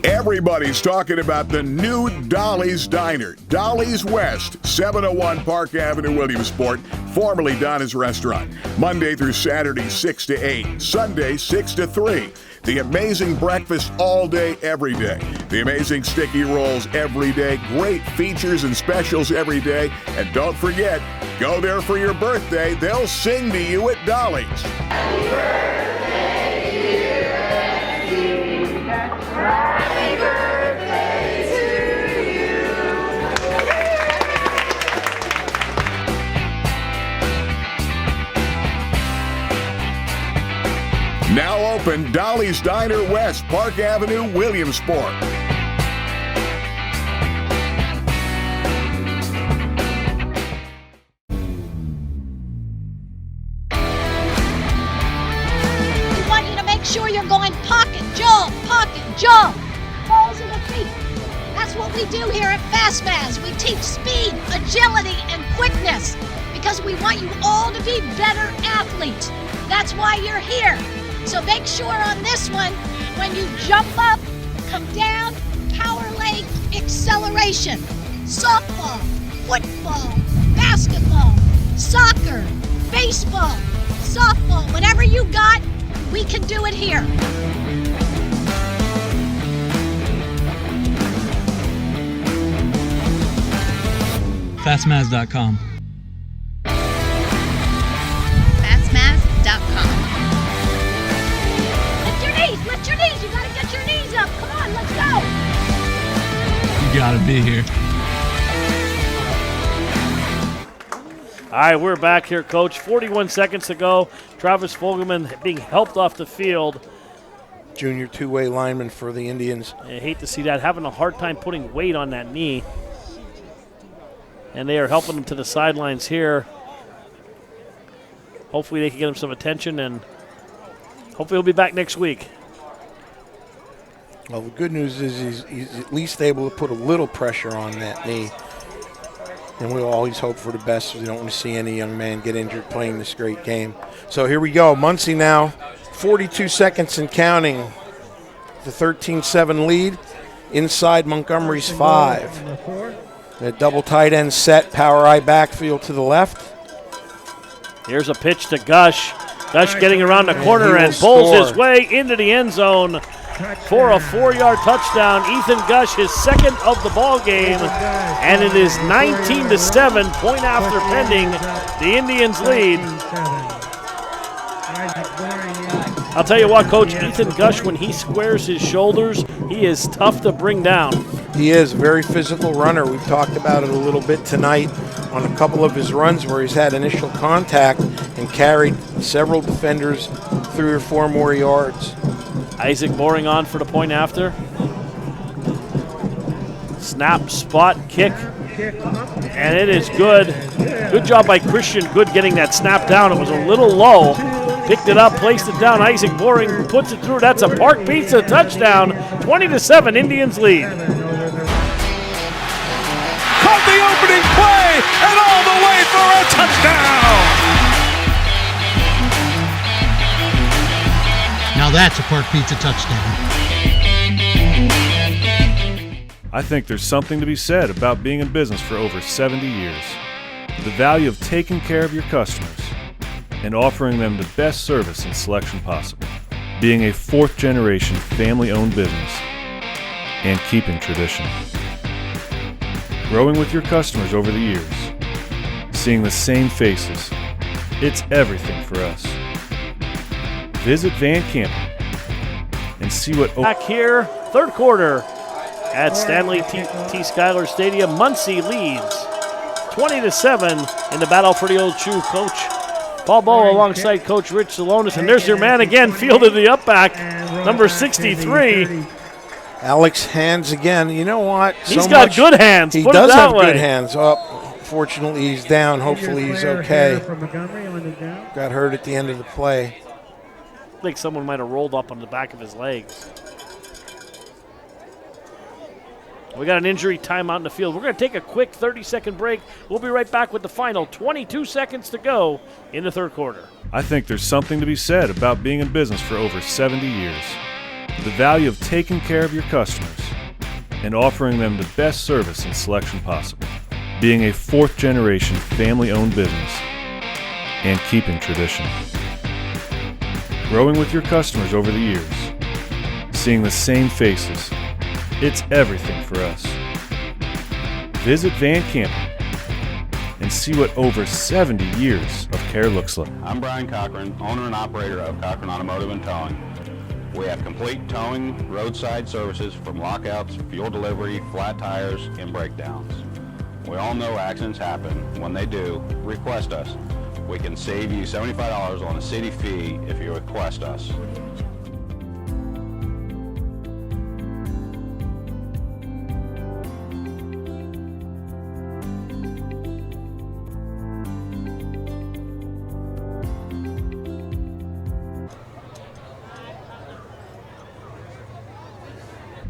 Everybody's talking about the new Dolly's Diner, Dolly's West, 701 Park Avenue, Williamsport, formerly Donna's Restaurant. Monday through Saturday, 6 to 8. Sunday, 6 to 3. The amazing breakfast all day, every day. The amazing sticky rolls every day. Great features and specials every day. And don't forget, go there for your birthday. They'll sing to you at Dolly's. Happy birthday to you. Happy birthday to you. Now open, Dolly's Diner West, Park Avenue, Williamsport. We want you to make sure you're going pocket, jump, balls in the feet. That's what we do here at FastMaz. We teach speed, agility, and quickness because we want you all to be better athletes. That's why you're here. So make sure on this one, when you jump up, come down, power leg, acceleration. Softball, football, basketball, soccer, baseball, softball, whatever you got, we can do it here. Fastmaz.com. Lift your knees, you gotta get your knees up. Come on, let's go. You gotta be here. All right, we're back here, Coach. 41 seconds to go. Travis Fogelman being helped off the field. Junior two-way lineman for the Indians. I hate to see that. Having a hard time putting weight on that knee. And they are helping him to the sidelines here. Hopefully they can get him some attention, and hopefully he'll be back next week. Well, the good news is he's at least able to put a little pressure on that knee. And we'll always hope for the best. We don't want to see any young man get injured playing this great game. So here we go. Muncy now, 42 seconds and counting. The 13-7 lead inside Montgomery's 5. A double tight end set, power I backfield to the left. Here's a pitch to Gush. Gush getting around the corner and bowls his way into the end zone for a 4-yard touchdown. Ethan Gush, his second of the ball game, and it is 19-7, point after pending. The Indians lead. I'll tell you what, Coach, Ethan Gush, when he squares his shoulders, he is tough to bring down. He is a very physical runner. We've talked about it a little bit tonight on a couple of his runs where he's had initial contact and carried several defenders 3 or 4 more yards. Isaac Boring on for the point after. Snap, spot, kick, and it is good. Good job by Christian Good getting that snap down. It was a little low. Picked it up, placed it down. Isaac Boring puts it through. That's a Park Pizza touchdown. 20-7, Indians lead. Caught the opening play and all the way for a touchdown. Now that's a Park Pizza touchdown. I think there's something to be said about being in business for over 70 years. The value of taking care of your customers and offering them the best service and selection possible. Being a fourth-generation family-owned business and keeping tradition. Growing with your customers over the years. Seeing the same faces. It's everything for us. Visit Van Campen and see what... Back here, third quarter at Stanley T. Schuyler Stadium. Muncy leads 20-7 in the battle for the old shoe. Coach Paul Bowe alongside Coach Rich Salonis. And there's your man again, fielded the up back, number 63. Alex Hands again. You know what? He's got good hands. He Put does it that have way. good hands. Oh, fortunately, he's down. Hopefully, he's okay. Got hurt at the end of the play. I think someone might have rolled up on the back of his legs. We got an injury timeout in the field. We're going to take a quick 30-second break. We'll be right back with the final 22 seconds to go in the third quarter. I think there's something to be said about being in business for over 70 years. The value of taking care of your customers and offering them the best service and selection possible. Being a fourth-generation family-owned business and keeping tradition. Growing with your customers over the years. Seeing the same faces. It's everything for us. Visit Van Campen and see what over 70 years of care looks like. I'm Brian Cochran, owner and operator of Cochran Automotive and Towing. We have complete towing, roadside services from lockouts, fuel delivery, flat tires, and breakdowns. We all know accidents happen. When they do, request us. We can save you $75 on a city fee if you request us.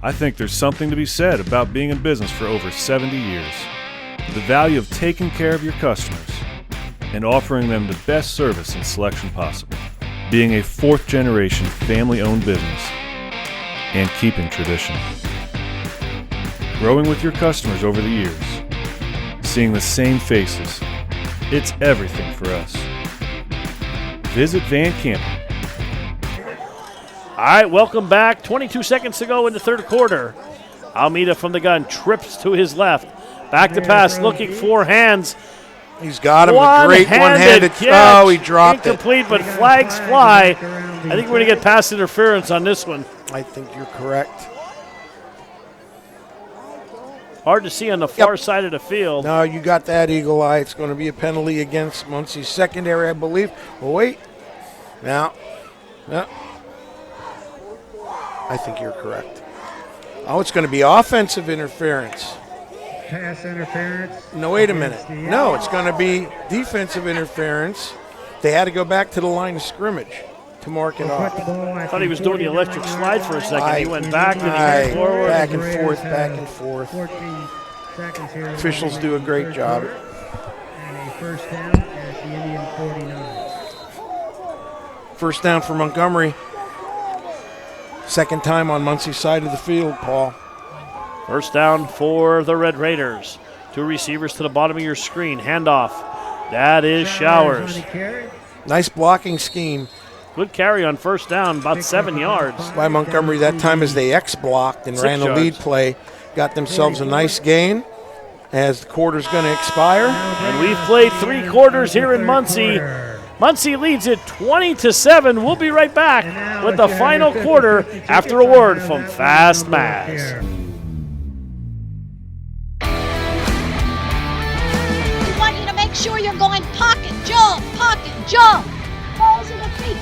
I think there's something to be said about being in business for over 70 years. The value of taking care of your customers and offering them the best service and selection possible. Being a fourth-generation family-owned business and keeping tradition. Growing with your customers over the years. Seeing the same faces. It's everything for us. Visit Van Campen. All right, welcome back. 22 seconds to go in the third quarter. Almeida from the gun trips to his left. Back to pass, looking for Hands. He's got him. A great one-handed catch. Oh, he dropped Incomplete, but flags fly. I think we're going to get pass interference on this one. I think you're correct. Hard to see on the far side of the field. No, you got that eagle eye. It's going to be a penalty against Muncy's secondary, I believe. Well, wait. Now. Yeah. I think you're correct. Oh, it's going to be offensive interference. Pass interference. No, wait a minute. No, it's going to be defensive interference. They had to go back to the line of scrimmage to mark it off. I thought he was doing the electric slide for a second. He went back and he went forward. Back and forth, back and forth. Officials do a great job. And a first down at the Indian 49. First down for Montgomery. Second time on Muncy's side of the field, Paul. First down for the Red Raiders. Two receivers to the bottom of your screen. Handoff. That is Showers. Nice blocking scheme. Good carry on first down, about 7 yards. By Montgomery that time as they X-blocked and ran the lead play. Got themselves a nice gain as the quarter's going to expire. And we've played 3 quarters here in Muncy. Muncy leads it 20-7. We'll be right back with the final quarter after a word from Fast Mass. We want you to make sure you're going pocket, jump, balls in the feet.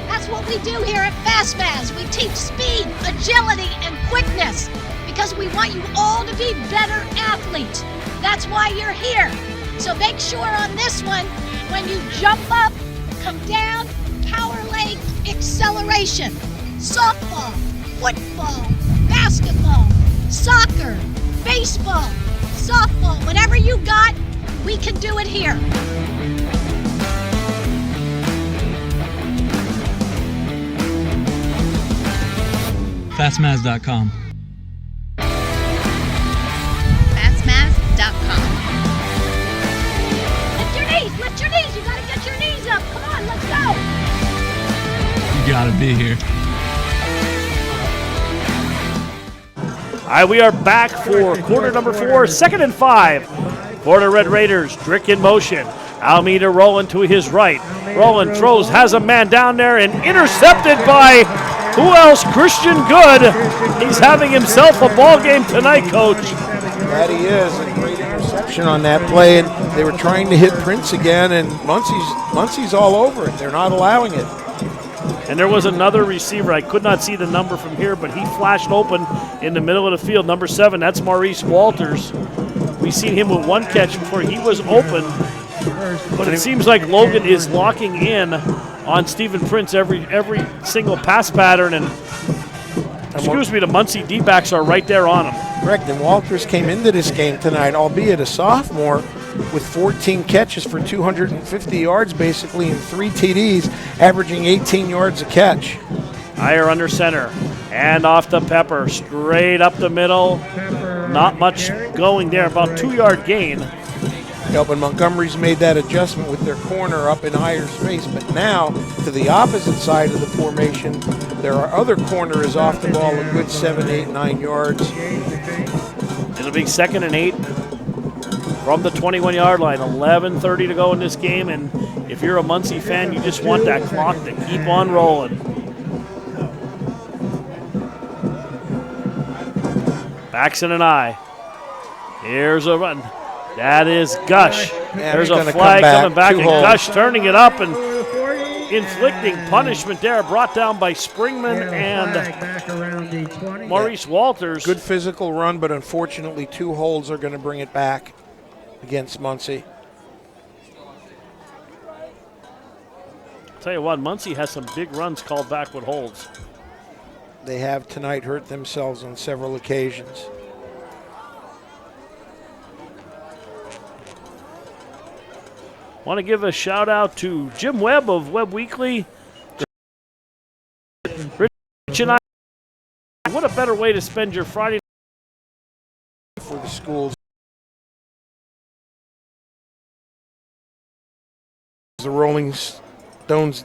That's what we do here at Fast Mass. We teach speed, agility, and quickness because we want you all to be better athletes. That's why you're here. So make sure on this one, when you jump up, come down, power leg acceleration, softball, football, basketball, soccer, baseball, softball, whatever you got, we can do it here. Fastmaz.com. Fastmaz.com. Lift your knees, you gotta get your knees up. Come on, let's go. You gotta be here. All right, we are back for quarter number 4, 2nd and 5. For the Red Raiders, Drick in motion. Almeida rolling to his right. Rolling, throws, has a man down there and intercepted by who else? Christian Good. He's having himself a ball game tonight, Coach. That he is. A great interception on that play, and they were trying to hit Prince again, and Muncy's all over it. They're not allowing it. And there was another receiver. I could not see the number from here, but he flashed open in the middle of the field. Number 7, that's Maurice Walters. We've seen him with one catch before he was open. But it seems like Logan is locking in on Stephen Prince every single pass pattern. And the Muncy D-backs are right there on him. Correct, and Walters came into this game tonight, albeit a sophomore, with 14 catches for 250 yards basically and 3 TDs, averaging 18 yards a catch. Higher under center, and off to Pepper, straight up the middle. Not much going there, about 2-yard gain. Yep, and Montgomery's made that adjustment with their corner up in higher space, but now to the opposite side of the formation, their other corner is off the ball a good 7, 8, 9 yards. It'll be 2nd and 8 from the 21-yard line. 11:30 to go in this game, and if you're a Muncy fan, you just want that clock to keep on rolling. Backs in an eye. Here's a run. That is Gush. There's a flag coming back, and Gush turning it up and inflicting punishment there, brought down by Springman and Maurice Walters. Good physical run, but unfortunately 2 holds are going to bring it back against Muncy. Tell you what, Muncy has some big runs called back with holds. They have tonight hurt themselves on several occasions. Want to give a shout out to Jim Webb of Webb Weekly. Rich and I, what a better way to spend your Friday for the schools. The Rolling Stones